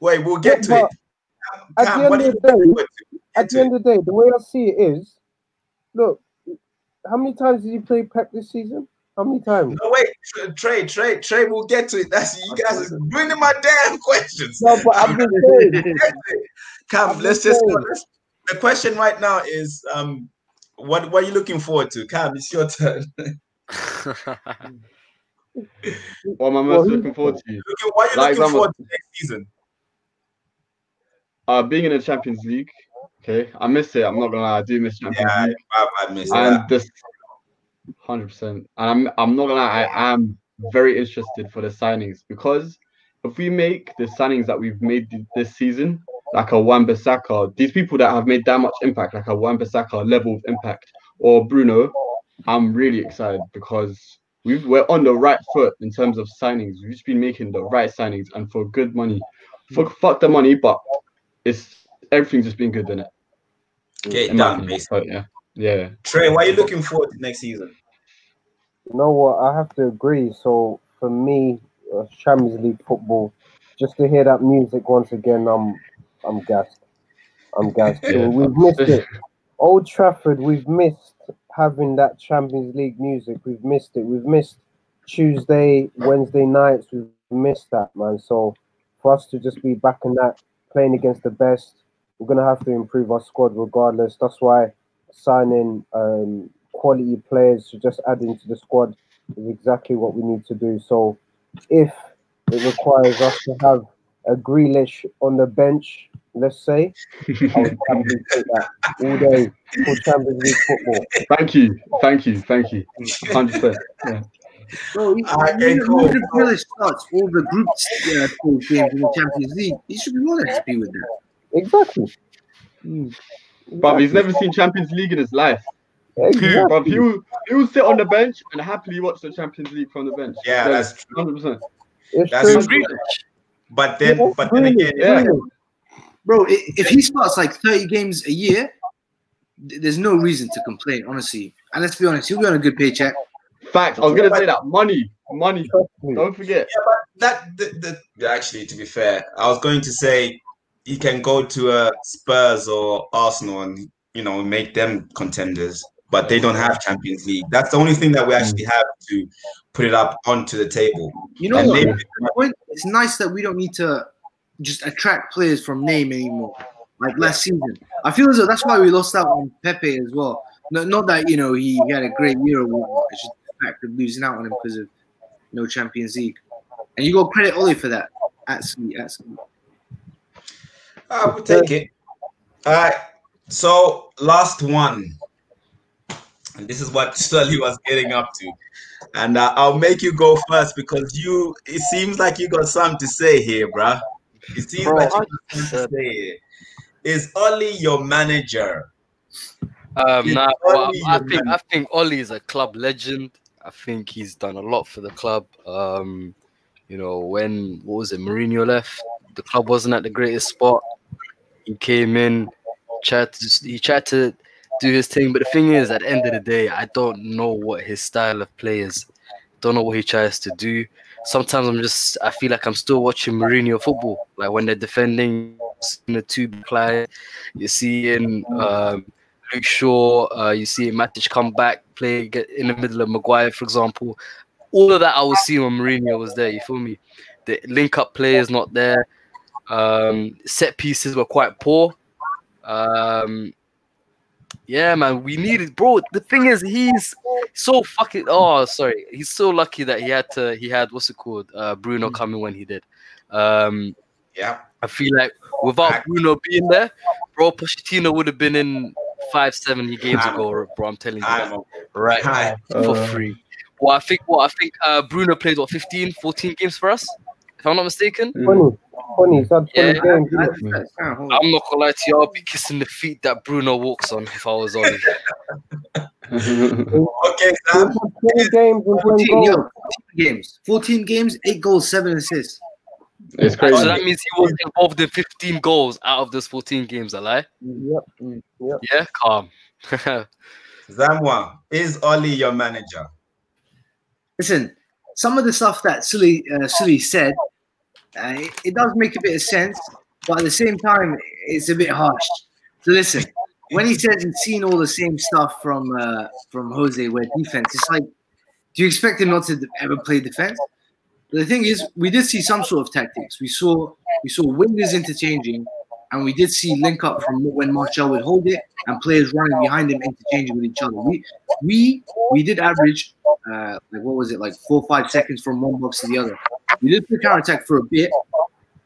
Wait, we'll get to it. At the end of the day, the way I see it is, look, how many times did you play Pep this season? How many times? No, wait, Trey, we'll get to it. That's you guys are bringing my damn questions. No, but I'm just saying. Cam, let's just go. The question right now is, what are you looking forward to? Cam, it's your turn. What am I most looking forward to? What are you looking forward to next season? Being in the Champions League. Okay, I miss it. I'm not gonna lie, I do miss Champions League. I miss it. And this 100%. And I'm not gonna lie, I am very interested for the signings, because if we make the signings that we've made this season, like a Wan-Bissaka, these people that have made that much impact, like a Wan-Bissaka level of impact, or Bruno, I'm really excited because we're on the right foot in terms of signings. We've just been making the right signings and for good money. Fuck the money, but everything's just been good in it. Get it done, basically. Yeah. Trey, what are you looking forward to next season? You know what? I have to agree. So for me, Champions League football, just to hear that music once again, I'm gassed. Yeah. We've missed it. Old Trafford, we've missed having that Champions League music. We've missed it. We've missed Tuesday, Wednesday nights. We've missed that, man. So for us to just be back in that, playing against the best, we're going to have to improve our squad regardless. That's why signing quality players to just add into the squad is exactly what we need to do. So if it requires us to have a Grealish on the bench, let's say, I would happily take that all day for Champions League football. Thank you. 100%. Yeah. Bro, if Grealish starts all the group games in the Champions League, he should be more than happy with that. Exactly. But he's never seen Champions League in his life. Exactly. But he will sit on the bench and happily watch the Champions League from the bench. Yeah, that's true. 100%. That's true. But then again, bro, if he starts like 30 games a year, there's no reason to complain, honestly. And let's be honest, he'll be on a good paycheck. Fact. I was gonna say that money. Don't forget. Yeah, but actually, to be fair, I was going to say he can go to Spurs or Arsenal and make them contenders, but they don't have Champions League. That's the only thing that we actually have to put it up onto the table. You know what? It's nice that we don't need to just attract players from name anymore, like last season. I feel as though that's why we lost out on Pepe as well. Not that he had a great year or whatnot. It's just the impact of losing out on him because of no Champions League. And you got credit Ole for that. Absolutely. I will take it. All right. So last one. And this is what Sully was getting up to. And I'll make you go first because it seems like you got something to say here, bruh. It seems like you got something to say here. Is Oli your manager? I think Oli is a club legend. I think he's done a lot for the club. You know, what was it, Mourinho left, the club wasn't at the greatest spot. He came in, he tried to do his thing, but the thing is, at the end of the day, I don't know what his style of play is. Don't know what he tries to do. Sometimes I feel like I'm still watching Mourinho football. Like when they're defending in the two-back line, you're seeing Luke Shaw, you see Matic come back, get in the middle of Maguire, for example. All of that I was seeing when Mourinho was there, you feel me? The link-up play is not there. Set pieces were quite poor. Yeah, man, we needed, bro. The thing is, he's so fucking. Oh, sorry, he's so lucky that he had what's it called? Bruno coming when he did. Yeah, I feel like without Bruno being there, bro, Pochettino would have been in 5-7 games ago, bro. I'm telling you that, right? For free. Well, I think Bruno played 15, 14 games for us, if I'm not mistaken. 20 games. I'm not gonna lie to you, I'll be kissing the feet that Bruno walks on if I was on. Okay, Sam. 20 games and 14 games, 8 goals, 7 assists. It's crazy. So that means he was involved in 15 goals out of those 14 games, alright? Yep. Yeah, calm. Zamwa, is Oli your manager? Listen, some of the stuff that Sully said, it does make a bit of sense, but at the same time, it's a bit harsh. So listen, when he says he's seen all the same stuff from Jose with defense, it's like, do you expect him not to ever play defense? But the thing is, we did see some sort of tactics. We saw wingers interchanging, and we did see link up from when Martial would hold it and players running behind him interchanging with each other. We did average like 4 or 5 seconds from one box to the other. We did the counter attack for a bit,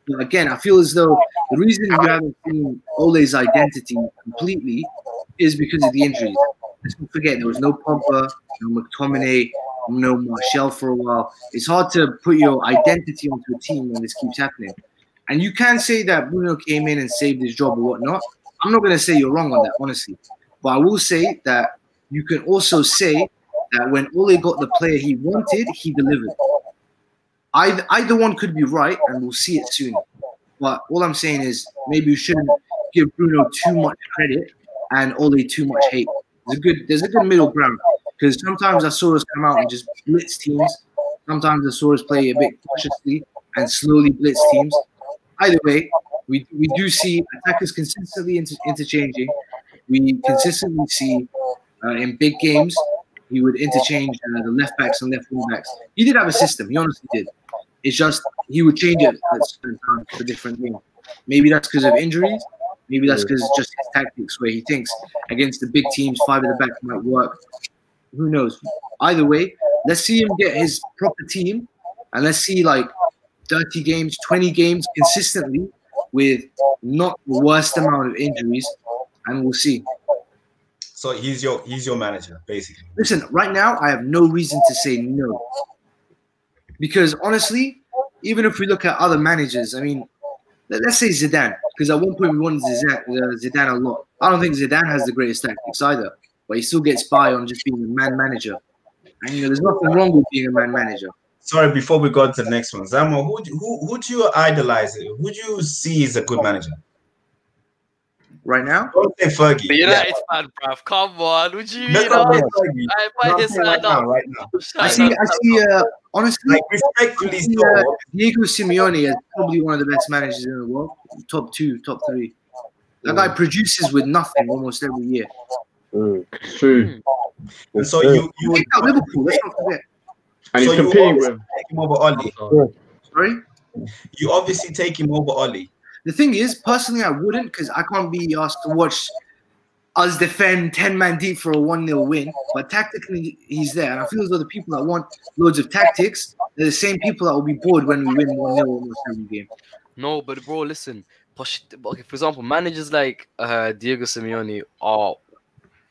but again, I feel as though the reason you haven't seen Ole's identity completely is because of the injuries. Let's not forget there was no Pogba, no McTominay, no Martial for a while. It's hard to put your identity onto a team when this keeps happening. And you can say that Bruno came in and saved his job or whatnot. I'm not going to say you're wrong on that, honestly. But I will say that you can also say that when Ole got the player he wanted, he delivered. Either one could be right, and we'll see it soon. But all I'm saying is maybe you shouldn't give Bruno too much credit and Ole too much hate. There's a good middle ground, because sometimes I saw us come out and just blitz teams. Sometimes I saw us play a bit cautiously and slowly blitz teams. Either way, we do see attackers consistently interchanging. We consistently see in big games he would interchange the left backs and left wing backs. He did have a system. He honestly did. It's just he would change it at certain times for different things. Maybe that's because of injuries. Maybe that's because it's just his tactics where he thinks against the big teams, 5 at the back might work. Who knows? Either way, let's see him get his proper team, and let's see like 30 games, 20 games consistently with not the worst amount of injuries, and we'll see. So he's your manager, basically. Listen, right now I have no reason to say no, because honestly, even if we look at other managers, I mean, let's say Zidane, because at one point we wanted Zidane a lot. I don't think Zidane has the greatest tactics either, but he still gets by on just being a man manager. And there's nothing wrong with being a man manager. Sorry, before we go on to the next one, Zamo, who do you idolize? Who do you see as a good manager? Right now? Don't say Fergie. The United fan, bruv. Come on. Would you mean? Right now. I see, honestly, like, respectfully, Diego Simeone is probably one of the best managers in the world. Top 2, top 3. That guy produces with nothing almost every year. It's true. And so you take out Liverpool, let's not forget. And he's competing with take him over Oli. Sorry? You obviously take him over Oli. The thing is, personally, I wouldn't, because I can't be asked to watch us defend 10-man deep for a 1-0 win, but tactically he's there. And I feel as though the people that want loads of tactics are the same people that will be bored when we win 1-0 almost every game. No, but bro, listen. Okay, for example, managers like Diego Simeone are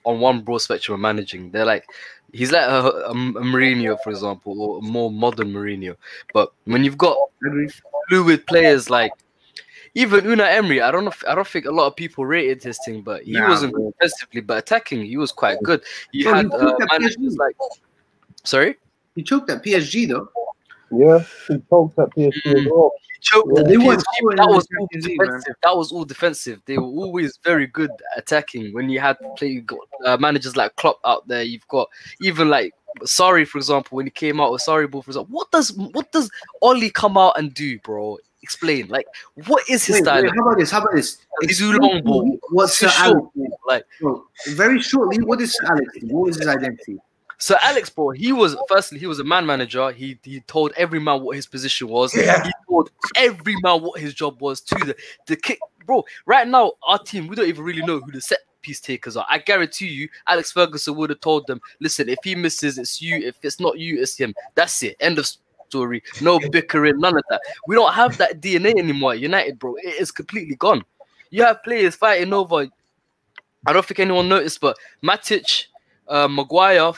on one broad spectrum of managing. They're like, he's like a Mourinho, for example, or a more modern Mourinho. But when you've got fluid players like even Unai Emery, I don't think a lot of people rated his thing, but he wasn't good defensively, but attacking, he was quite good. You had managers like, sorry, he choked at PSG though. Yeah, he choked at PSG as well. Choked at PSG, that was all defensive. That was all defensive. They were always very good at attacking. When you had managers like Klopp out there, you've got even like Sarri, for example, when he came out with Sarri ball, for example, what does Oli come out and do, bro? Explain. Like, what is his style? How about this? He's too long ball. What's Sir short Alex? Like, very shortly, what is Sir Alex? What was his identity? So Alex, bro, he was a man manager. He told every man what his position was. Yeah. He told every man what his job was to the kick. Bro, right now, our team, we don't even really know who the set piece takers are. I guarantee you, Alex Ferguson would have told them, listen, if he misses, it's you. If it's not you, it's him. That's it. End of story. No bickering, none of that. We don't have that DNA anymore at United, bro. It is completely gone. You have players fighting over, I don't think anyone noticed, but Matic, Maguire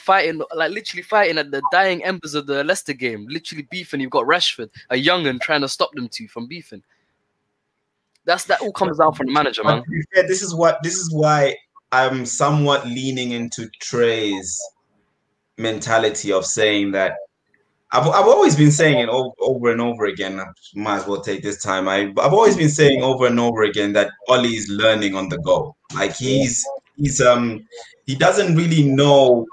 literally fighting at the dying embers of the Leicester game, literally beefing. You've got Rashford, a young'un, trying to stop them two from beefing. That all comes down from the manager, man. To be fair, this is why I'm somewhat leaning into Trey's mentality of saying that I've always been saying it over and over again. I might as well take this time. I've always been saying over and over again that Oli is learning on the go. Like he doesn't really know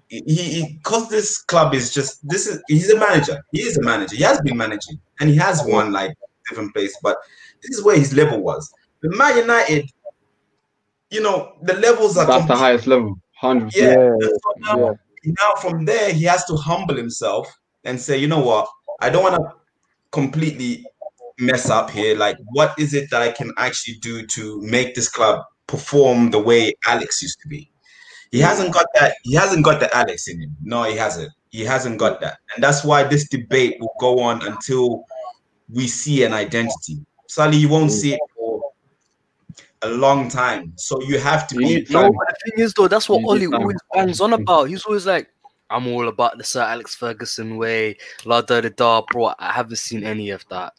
because this club is just he's a manager. He is a manager. He has been managing and he has won like different places, but this is where his level was. With Man United, you know, the levels are that's the highest level, 100%. Yeah. Now from there he has to humble himself and say, you know what, I don't want to completely mess up here. Like, what is it that I can actually do to make this club perform the way Alex used to be? He hasn't got that. He hasn't got the Alex in him. No, he hasn't. He hasn't got that. And that's why this debate will go on until we see an identity. Sadly, you won't see it for a long time. So you have to be. No, but the thing is, though, that's what Oli always bangs on about. He's always like, I'm all about the Sir Alex Ferguson way, la da da da, bro. I haven't seen any of that.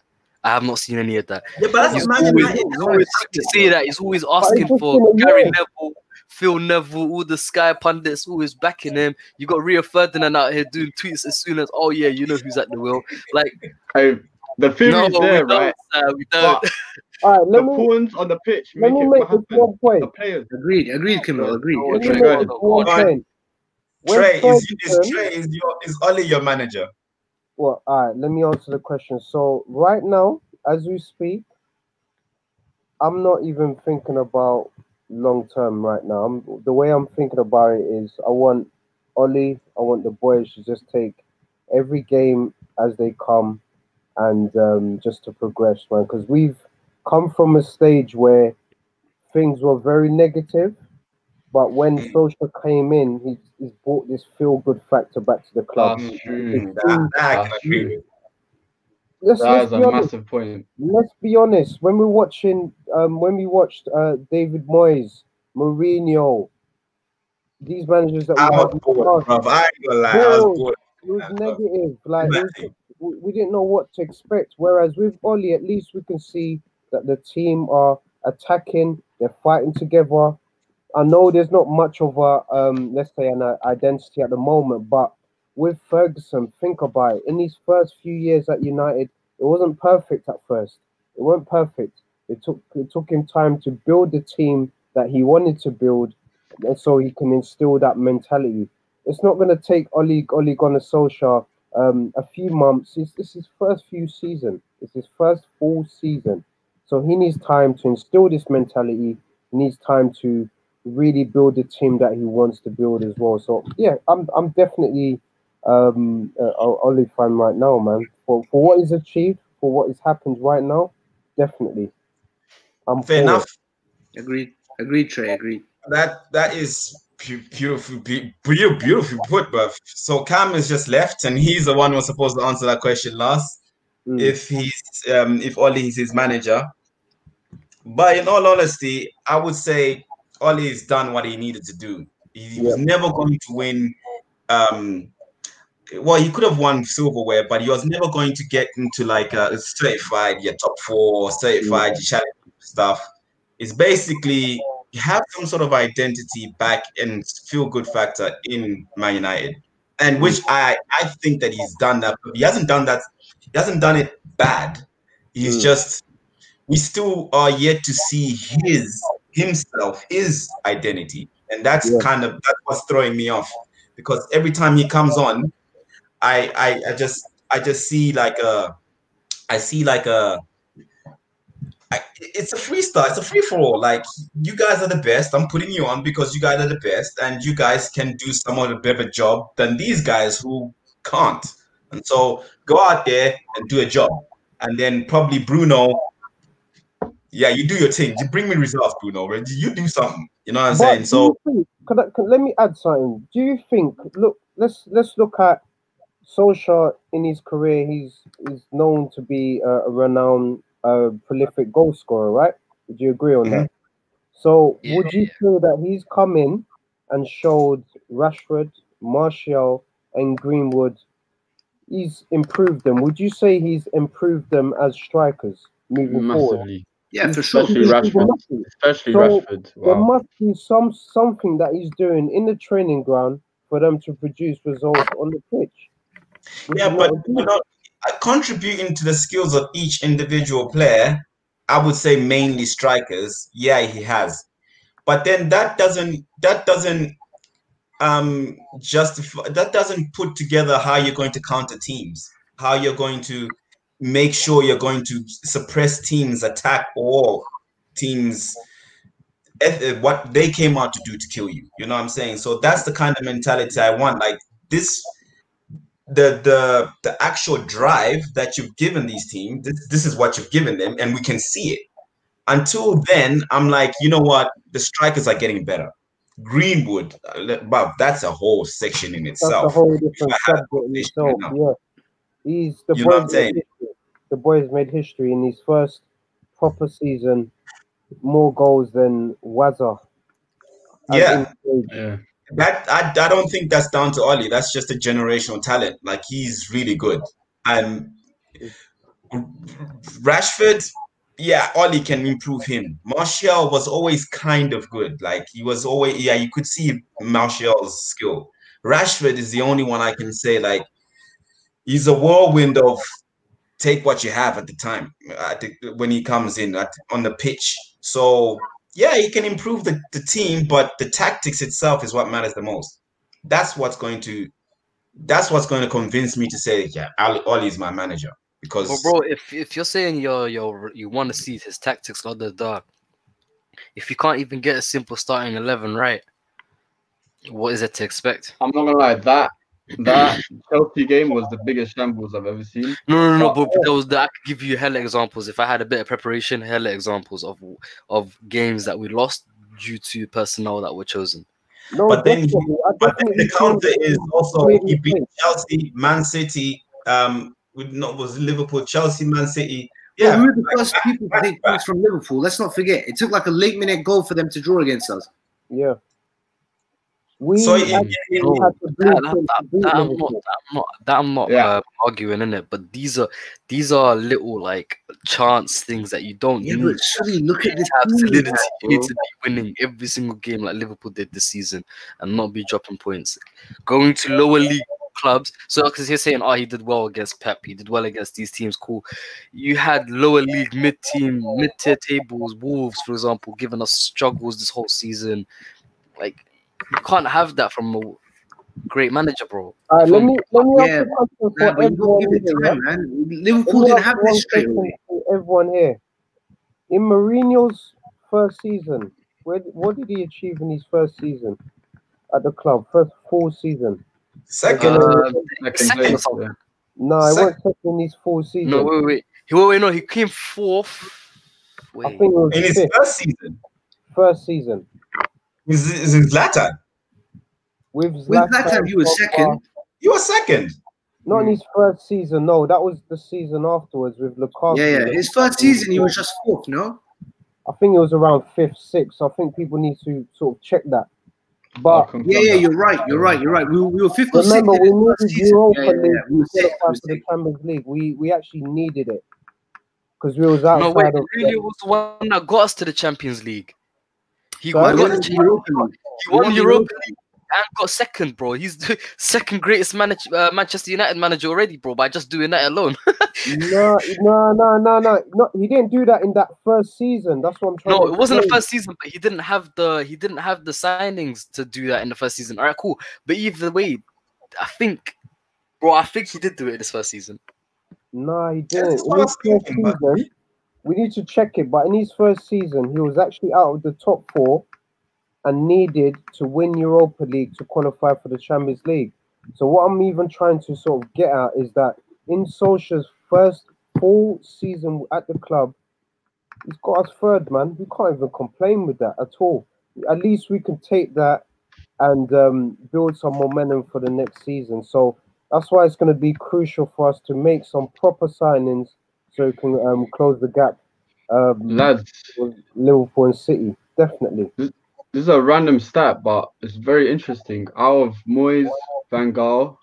I have not seen any of that. Yeah, but he's always quick to say that. He's always asking for Gary Neville, Phil Neville, all the Sky pundits always backing him. You got Rio Ferdinand out here doing tweets as soon as, oh yeah, you know who's at the wheel. Like, the theory's there, right? We don't. All right, the pawns on the pitch. Let me make this one point. The players. Agreed, Kimmel. Agreed. Trey, is Oli your manager? Well, all right, let me answer the question. So right now, as we speak, I'm not even thinking about long term right now. The way I'm thinking about it is I want Oli, I want the boys to just take every game as they come and just to progress, man. Because we've come from a stage where things were very negative. But when Solskjaer came in, he's brought this feel-good factor back to the club. That's true. That's a massive point. Let's be honest. When we watched David Moyes, Mourinho, these managers that I was bored, bro. I ain't gonna lie, I was bored. It was negative. Like we didn't know what to expect. Whereas with Oli, at least we can see that the team are attacking. They're fighting together. I know there's not much of a let's say an identity at the moment, but with Ferguson, think about it. In these first few years at United, it wasn't perfect at first. It wasn't perfect. It took him time to build the team that he wanted to build, and so he can instill that mentality. It's not going to take Ole Gunnar Solskjaer a few months. This is his first few season. It's his first full season, so he needs time to instill this mentality. He needs time to really build the team that he wants to build as well. So yeah, I'm definitely Oli fan right now, man. For what is achieved, for what has happened right now, definitely. I'm fair enough. Agreed, Trey. Agreed. that is beautiful put, bruv. So Cam is just left, and he's the one who was supposed to answer that question last. If Oli is his manager. But in all honesty, I would say Oli's done what he needed to do. He was never going to win. Well, he could have won silverware, but he was never going to get into like a certified, your top four, certified, your challenge stuff. It's basically have some sort of identity back and feel good factor in Man United, and which I think that he's done that. But he hasn't done that. He hasn't done it bad. He's just. We still are yet to see himself, his identity, and that's what's throwing me off, because every time he comes on, I just see like it's a freestyle, it's a free for all. Like, you guys are the best. I'm putting you on because you guys are the best, and you guys can do somewhat a better job than these guys who can't. And so go out there and do a job, and then probably Bruno. Yeah, you do your thing. You bring me results, Bruno. Right? You do something. You know what I'm saying? So let me add something. Do you think? Look, let's look at Solskjaer in his career. He's known to be a renowned, prolific goal scorer, right? Would you agree on that? So would you feel that he's come in and showed Rashford, Martial, and Greenwood? He's improved them. Would you say he's improved them as strikers moving forward? Yeah, for sure. Especially Rashford. Wow. There must be something that he's doing in the training ground for them to produce results on the pitch. Yeah, but contributing to the skills of each individual player, I would say mainly strikers. Yeah, he has, but then that doesn't justify, that doesn't put together how you're going to counter teams, how you're going to make sure you're going to suppress teams' attack or teams what they came out to do to kill you. You know what I'm saying? So that's the kind of mentality I want. Like this, the actual drive that you've given these teams, this is what you've given them, and we can see it. Until then, I'm like, you know what? The strikers are getting better. Greenwood, wow, that's a whole section in itself. That's a whole different subject in itself. Yeah, he's the boys. The boys made history in his first proper season. More goals than Wazza. Yeah. That I don't think that's down to Oli. That's just a generational talent. Like, he's really good. And Rashford, yeah, Oli can improve him. Martial was always kind of good. Like, he was always, you could see Martial's skill. Rashford is the only one I can say, like, he's a whirlwind of take what you have at the time. I think when he comes in on the pitch. So yeah, he can improve the team, but the tactics itself is what matters the most. That's what's going to convince me to say, yeah, Oli is my manager. Because, well, bro, if you're saying you want to see his tactics, if you can't even get a simple starting 11 right, what is it to expect? I'm not gonna lie, that Chelsea game was the biggest shambles I've ever seen. No, but I could give you hella examples. If I had a bit of preparation, hella examples of games that we lost due to personnel that were chosen. No, but then the counter is also he beat Chelsea, Man City, was Liverpool, Chelsea, Man City. Yeah, we were the first people to take points from Liverpool. Let's not forget, it took like a late-minute goal for them to draw against us. Yeah. I'm not arguing in it, but these are little like chance things that you don't need. But surely look at this. Solidity. You need to be winning every single game like Liverpool did this season and not be dropping points. Going to lower league clubs. So because you're saying, he did well against Pep, he did well against these teams. Cool. You had lower league, mid-tier tables, Wolves, for example, giving us struggles this whole season. Like, you can't have that from a great manager, bro. Let me ask man. Liverpool didn't have this straight away. Everyone here. In Mourinho's first season, what did he achieve in his first season at the club? First full season. Second. Second or something. No, I wasn't second in his full season. No, wait. No, he came fourth. I think it was in his first season. First season. Is it Zlatan? With Zlatan, he was second. He was second. Not in his first season, no. That was the season afterwards with Lukaku. Yeah. His first season, he was just fourth, no? I think it was around 5th, 6th. I think people need to sort of check that. But yeah, you're right. We were 5th or 6th. Remember, we needed Europa League We were to qualify for the Champions League. We actually needed it because we was outside. No, wait, Mourinho was the one that got us to the Champions League. He won Europa League and got second, bro. He's the second greatest Manchester United manager already, bro, by just doing that alone. No. He didn't do that in that first season. That's what I'm trying to No, it wasn't the first season, but he didn't have the signings to do that in the first season. All right, cool. But either way, I think he did do it in his first season. No, he didn't. In his first season, we need to check it, but in his first season, he was actually out of the top 4 and needed to win Europa League to qualify for the Champions League. So what I'm even trying to sort of get at is that in Solskjaer's first full season at the club, he's got us third, man. We can't even complain with that at all. At least we can take that and build some momentum for the next season. So that's why it's going to be crucial for us to make some proper signings so we can close the gap with Liverpool and City. Definitely. This is a random stat, but it's very interesting. Out of Moyes, Van Gaal,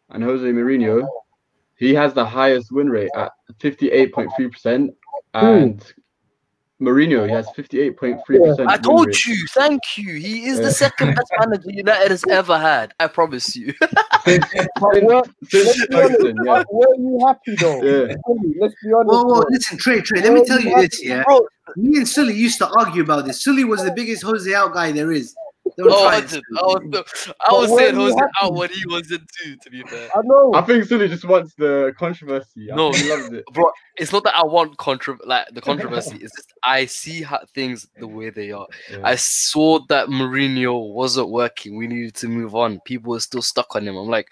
and Jose Mourinho, he has the highest win rate at 58.3%, and Mourinho, he has 58.3%. I told you, thank you. He is the second best manager United has ever had. I promise you. Were you happy though? Yeah. Let's be honest. Whoa, listen, Trey, let me tell you this, yeah. Bro, me and Sully used to argue about this. Sully was the biggest Jose out guy there is. I was saying Jose out when he was in too, to be fair. I know. I think Sully just wants the controversy. No, he loves it. Bro, it's not that I want the controversy. It's just I see things the way they are. Yeah. I saw that Mourinho wasn't working. We needed to move on. People were still stuck on him. I'm like,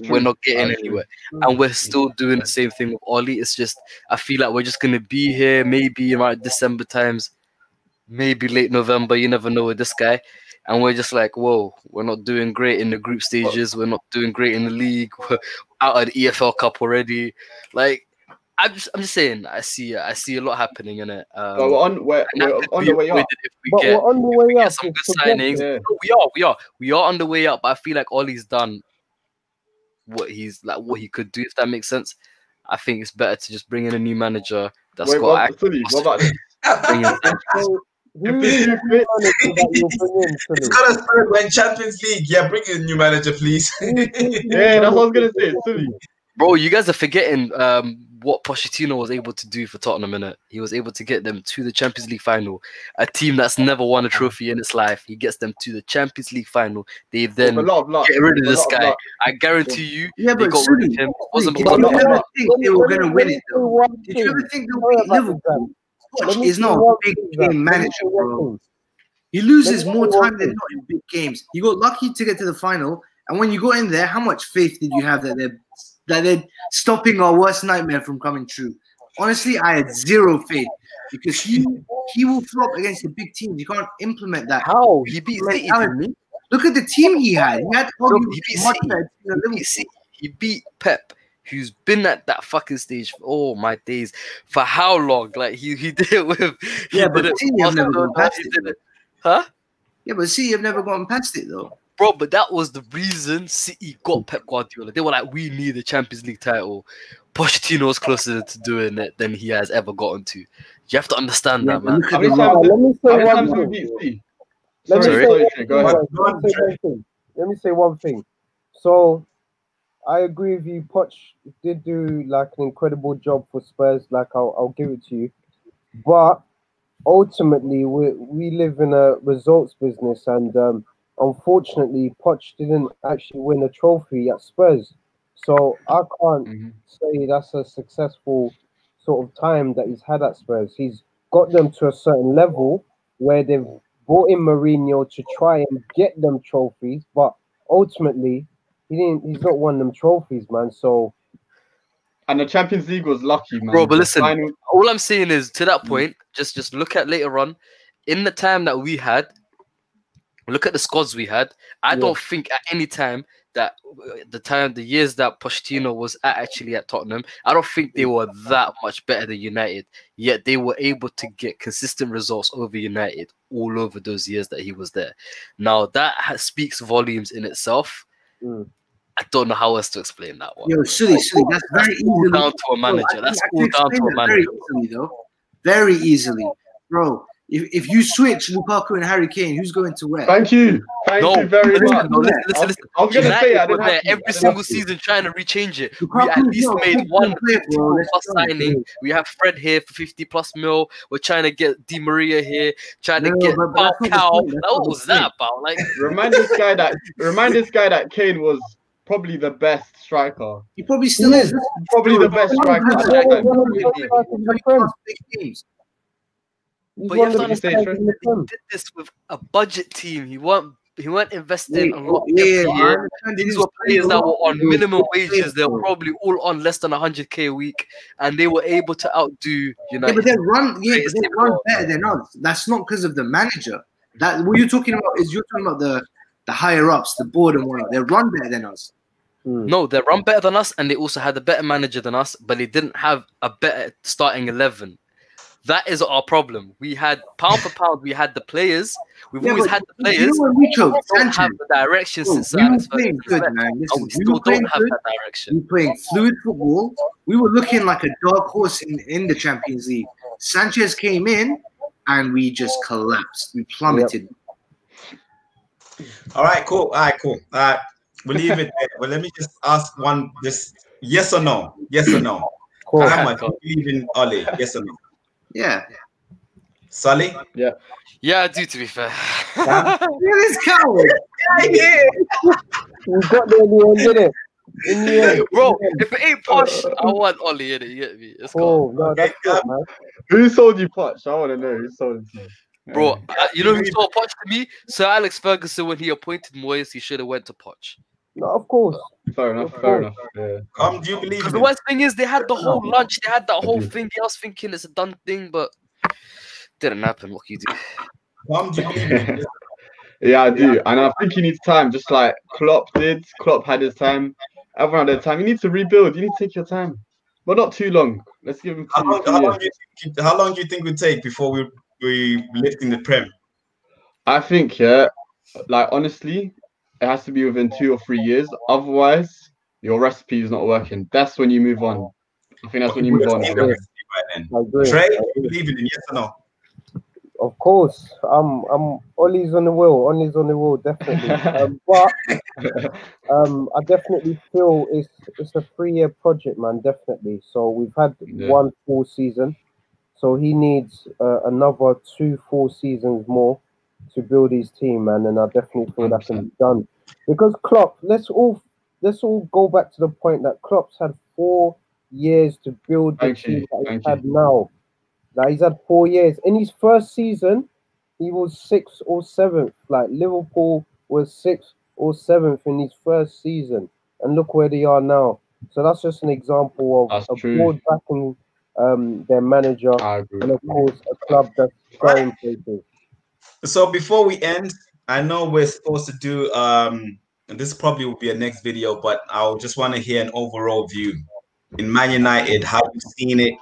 we're not getting anywhere. And we're still doing the same thing with Oli. It's just, I feel like we're just going to be here maybe around December times, maybe late November. You never know with this guy. And we're just like, whoa, we're not doing great in the group stages. We're not doing great in the league. We're out of the EFL Cup already. Like, I'm just saying, I see a lot happening in it. We're on the way up. We're on the way up. Some good signings. Yeah. We are on the way up. But I feel like Ollie's done what he could do. If that makes sense, I think it's better to just bring in a new manager. That's what about this? It's gonna start when Champions League. Yeah, bring in a new manager, please. Yeah, that's what I was gonna say. Silly. Bro, you guys are forgetting what Pochettino was able to do for Tottenham, innit? He was able to get them to the Champions League final. A team that's never won a trophy in its life. He gets them to the Champions League final. They then get rid of this guy. I guarantee you, they got rid of him. Did you ever think they were going to win it, though? Did you ever think they would beat Liverpool? Poch is not a big game manager, bro. He loses more time than not in big games. You got lucky to get to the final, and when you got in there, how much faith did you have that they're stopping our worst nightmare from coming true? Honestly, I had zero faith because he will flop against the big teams. You can't implement that. How? He beat City. Look at the team he had. He beat Pep, who's been at that fucking stage for my days. For how long? Like he did it with but City have never gone past it. Huh? Yeah, but City have never gone past it though. Bro, but that was the reason City got Pep Guardiola. They were like, we need a Champions League title. Pochettino was closer to doing it than he has ever gotten to. You have to understand that, man. Let me say one thing. So, I agree with you. Poch did do like an incredible job for Spurs. Like I'll give it to you, but ultimately we live in a results business, and unfortunately, Poch didn't actually win a trophy at Spurs. So I can't say that's a successful sort of time that he's had at Spurs. He's got them to a certain level where they've brought in Mourinho to try and get them trophies, but ultimately he's not won them trophies, man. So, and the Champions League was lucky, man. Bro, but listen, all I'm saying is to that point, just look at later on, in the time that we had, look at the squads we had. I don't think at any time that the years that Pochettino was actually at Tottenham, I don't think they were that much better than United. Yet they were able to get consistent results over United all over those years that he was there. Now that speaks volumes in itself. I don't know how else to explain that one. Yo, silly. That's very easily down to a manager. That's all down to a manager. Very easily, though. Very easily, bro. If you switch Lukaku and Harry Kane, who's going to where? Thank you very much. Listen. I was gonna say every single season trying to rechange it. We at least made one 50 plus signing. We have Fred here for 50 plus mil. We're trying to get Di Maria here. Trying to get Falcao. What was that about? Like, remind this guy that Kane was probably the best striker. He probably still is. Probably the best striker. But you have to understand, he did this with a budget team. He weren't investing a lot. These were players that were on minimum wages. They were probably all on less than 100k a week, and they were able to outdo United. Yeah, but they run better than us. That's not because of the manager. That what you're talking about is you're talking about the higher ups, the board and whatnot. They run better than us. No, they run better than us, and they also had a better manager than us, but they didn't have a better starting 11. That is our problem. We had pound for pound. We had the players. We've always had the players. You know we don't have the direction since we still don't have that direction. We were playing fluid football. We were looking like a dark horse in the Champions League. Sanchez came in, and we just collapsed. We plummeted. All right, cool. We'll leave it there. Well, let me just ask one: just yes or no? Yes or no? Cool. How much do you believe in Ole? Yes or no? Yeah. Sully? Yeah. Yeah, I do, to be fair. Look at this coward. We got there in the end, didn't it? Bro, if it ain't Posh, I want Ole in it. You get me? Let's go. No, that's good, man. Who sold you Poch? I want to know who sold it to you. Bro, you know who sold Poch to me? Sir Alex Ferguson, when he appointed Moyes, he should have went to Poch. No, of course. Fair enough. Yeah. Do you believe? Because the worst thing is they had the whole lunch, they had that whole thing. I was thinking it's a done thing, but didn't happen. What can you do? Do you believe? Yeah, I do, and I think he needs time, just like Klopp did. Klopp had his time. Everyone had their time. You need to rebuild. You need to take your time, but not too long. Let's give him 2 years. How long do you think we take before we lift in the Prem? I think, like honestly, it has to be within 2 or 3 years. Otherwise, your recipe is not working. That's when you move on. I think that's when you move on. Trey, you believe in yes or no? Of course, Ollie's on the wheel, definitely. But I definitely feel it's a 3-year project, man. Definitely. So we've had 1 full season, so he needs another 2 full seasons more to build his team, man. And I definitely feel that can be done because Klopp. Let's all go back to the point that Klopp's had 4 years to build the team that he's had now. Like he's had 4 years. In his first season, he was 6th or 7th. Like Liverpool was 6th or 7th in his first season, and look where they are now. So that's just an example of a board backing their manager, and of course a club that's going places. So before we end, I know we're supposed to do and this probably will be a next video, but I just want to hear an overall view in Man United. How you've seen it?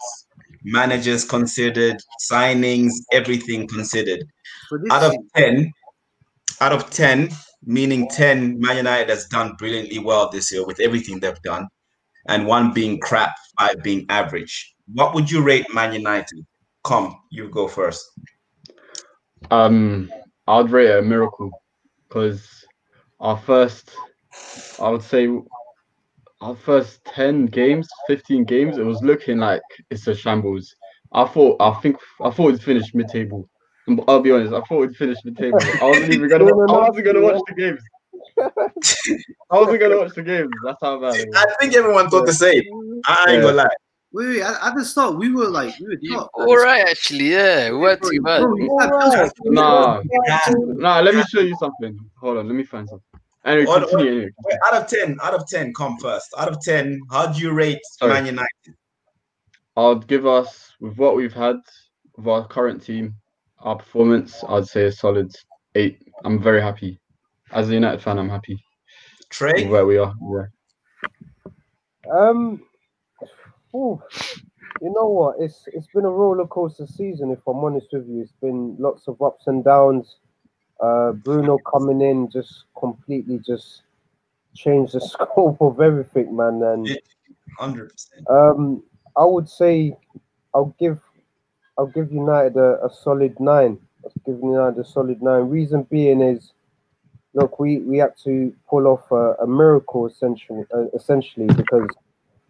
Managers considered, signings, everything considered. Out of 10, meaning 10, Man United has done brilliantly well this year with everything they've done, and 1 being crap, 5 being average. What would you rate Man United? You go first. I'd rate it a miracle because our first 10 games, 15 games, it was looking like it's a shambles. I thought we'd finish mid-table. I'll be honest, I thought we'd finish mid-table. I wasn't gonna watch the games. I wasn't gonna watch the games. That's how bad it was. I think everyone thought the same. I ain't gonna lie. Wait, at the start we were top. All right, actually, yeah, we weren't too bad. Nah, let me show you something. Hold on, let me find something. Anyway, continue. Wait, out of 10, come first. Out of 10, how do you rate Man United? I'd give us, with what we've had, with our current team, our performance, I'd say a solid 8. I'm very happy. As a United fan, I'm happy Trey, with where we are. Ooh, you know what? It's been a roller coaster season. If I'm honest with you, it's been lots of ups and downs. Bruno coming in just completely just changed the scope of everything, man. And 100%. I would say I'll give United a solid 9. I'll give United a solid 9. Reason being is, look, we had to pull off a miracle essentially because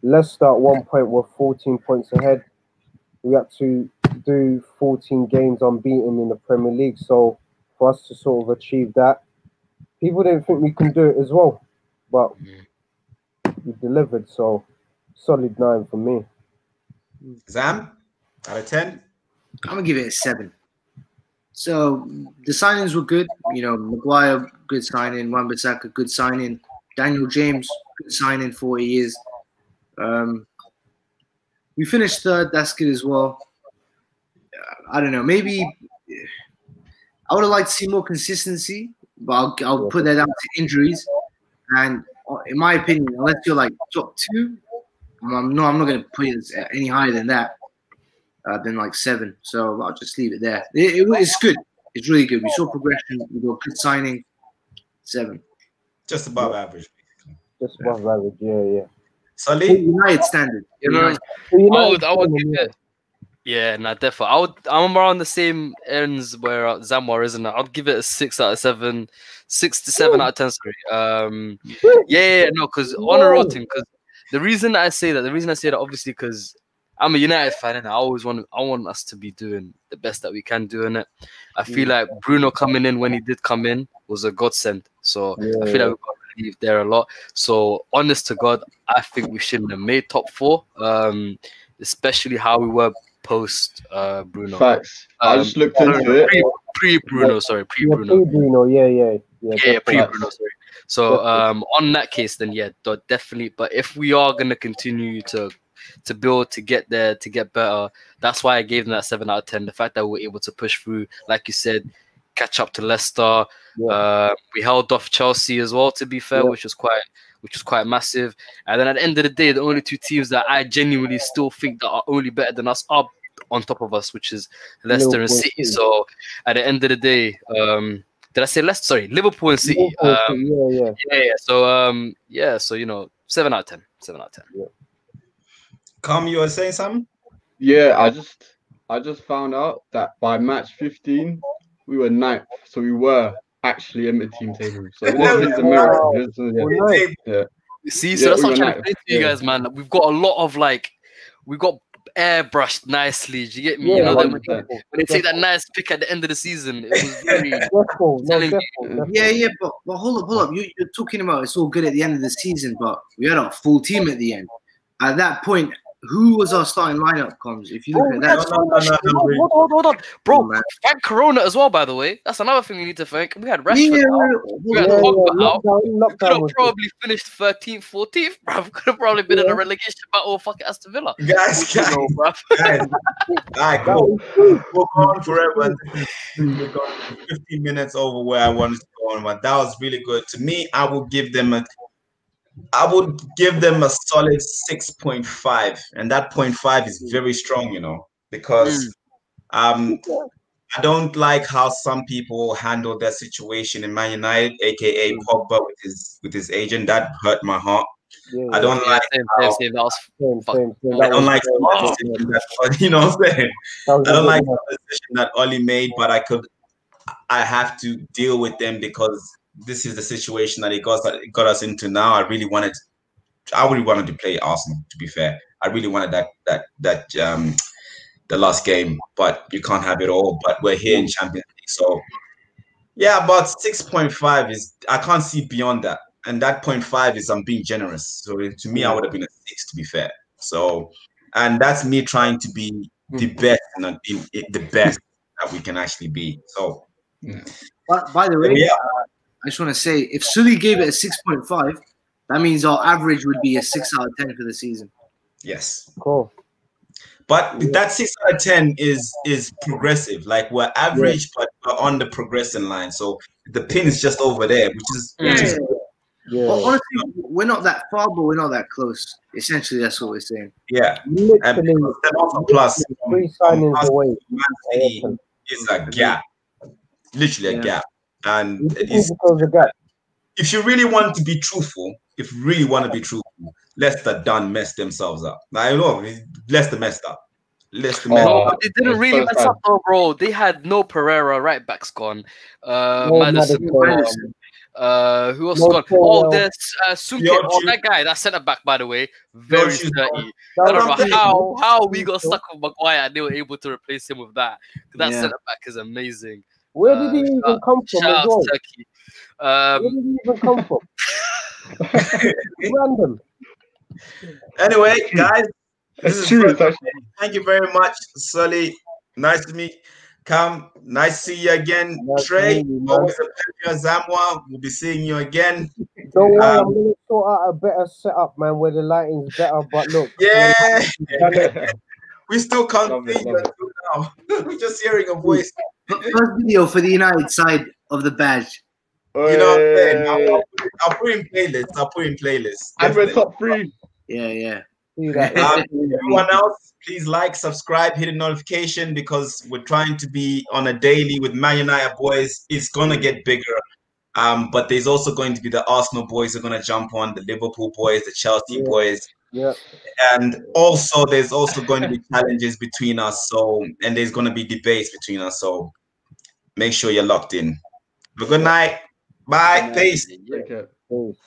Leicester at one point were 14 points ahead. We had to do 14 games unbeaten in the Premier League. So for us to sort of achieve that, people didn't think we can do it as well, but we delivered. So solid 9 for me. Zam, out of 10? I'm gonna give it a 7. So the signings were good. You know, Maguire, good signing. Wan-Bissaka, good signing. Daniel James, good signing. 40 years. We finished third. That's good as well. I don't know. Maybe I would have liked to see more consistency, but I'll put that down to injuries. And in my opinion, unless you're like top 2, I'm not going to put it any higher than that, than like 7. So I'll just leave it there. It's good. It's really good. We saw progression. We got good signing. 7. Just above average. Just above average, yeah. Solid? United standard. You know, I would give it. Yeah, definitely. I'm around the same ends where Zamwar is, and I'd give it a 6 out of 7, 6 to 7 out of 10. Sorry. Because on a road team. Because the reason I say that, obviously, because I'm a United fan, and I want us to be doing the best that we can do in it. I feel like Bruno coming in when he did come in was a godsend. So I feel like we got to leave there a lot. So honest to God, I think we shouldn't have made top 4, especially how we were post Bruno. Facts. I just looked into it. Pre-Bruno, sorry. Pre-Bruno. Pre-Bruno, yeah, pre-Bruno, sorry. So on that case, then definitely. But if we are gonna continue to build, to get there, to get better, that's why I gave them that 7 out of 10. The fact that we were able to push through, like you said, catch up to Leicester. We held off Chelsea as well, to be fair, which was quite massive. And then at the end of the day, the only 2 teams that I genuinely still think that are only better than us are on top of us, which is Leicester and City. So at the end of the day, did I say Leicester? Sorry, Liverpool and City. So 7 out of 10. 7 out of 10. Come, you were saying something? Yeah, I just found out that by match 15 we were 9th, so we were actually in the team table. So this is a miracle. See, so that's what I'm trying to say to you guys, man. We've got a lot of we've got airbrushed nicely. Do you get me? When they take that nice pick at the end of the season, it was very but hold up. You're talking about it's all good at the end of the season, but we had our full team at the end. At that point, who was our starting lineup, Combs? If you look at that, hold on, bro. Thank Corona as well, by the way. That's another thing we need to thank. We had Rashford out. We had Pogba out. Could have probably finished 13th, 14th, bro. Could have probably been in a relegation battle. Fuck Aston Villa. Guys. All right, cool. We'll go on forever. We've got 15 minutes over where I wanted to go on, but that was really good. To me, I would give them a solid 6.5, and that 0.5 is very strong, because I don't like how some people handle their situation in Man United, aka Pogba with his agent. That hurt my heart. I don't like same. I don't like the decision that, you know what I'm saying? I don't like the decision that Oli made, but I have to deal with them because this is the situation that it got us into now. I really wanted to play Arsenal, to be fair. I really wanted that the last game, but you can't have it all. But we're here in Champions League, so yeah. But 6.5 is, I can't see beyond that, and that 0.5 is, I'm being generous. So to me, I would have been a 6, to be fair. So, and that's me trying to be the best and the best that we can actually be. So, but by the way, I just want to say, if Sully gave it a 6.5, that means our average would be a 6 out of 10 for the season. Yes. Cool. But that 6 out of 10 is progressive. Like, we're average, but we're on the progressing line. So the pin is just over there, which is Well, honestly, we're not that far, but we're not that close. Essentially, that's what we're saying. yeah. Literally, Plus, 3 signings away. Man City is a gap, literally a gap, and it's a gap. if you really want to be truthful, Leicester done messed themselves up. I know Leicester messed up. No, but they didn't really mess up though, bro. They had no Pereira, right back's gone. Madison. Who else gone? Oh, there's Sunke. Oh, that guy, that centre back, by the way, very sturdy. I don't know how we got stuck with Maguire and they were able to replace him with that. That centre back is amazing. Where did he even come from? Shout out to Turkey. Where did he even come from? Random. Anyway, guys, thank you very much, Sully. Nice to meet. Cam, nice to see you again. Trey, always a pleasure. Zamwa, we'll be seeing you again. Don't worry, I'm going to sort out a better setup, man, where the lighting's better. But look, we still can't see you until now. We're just hearing a voice. First video for the United side of the badge. You know what I'm saying? I'll put in playlists. And we're top 3. Yeah. Everyone else, please like, subscribe, hit the notification because we're trying to be on a daily with Man United boys. It's gonna get bigger. But there's also going to be the Arsenal boys are gonna jump on, the Liverpool boys, the Chelsea boys. Yeah. And also there's also going to be challenges between us. And there's gonna be debates between us. So make sure you're locked in. Have a good night. Bye. Peace. Take care. Peace.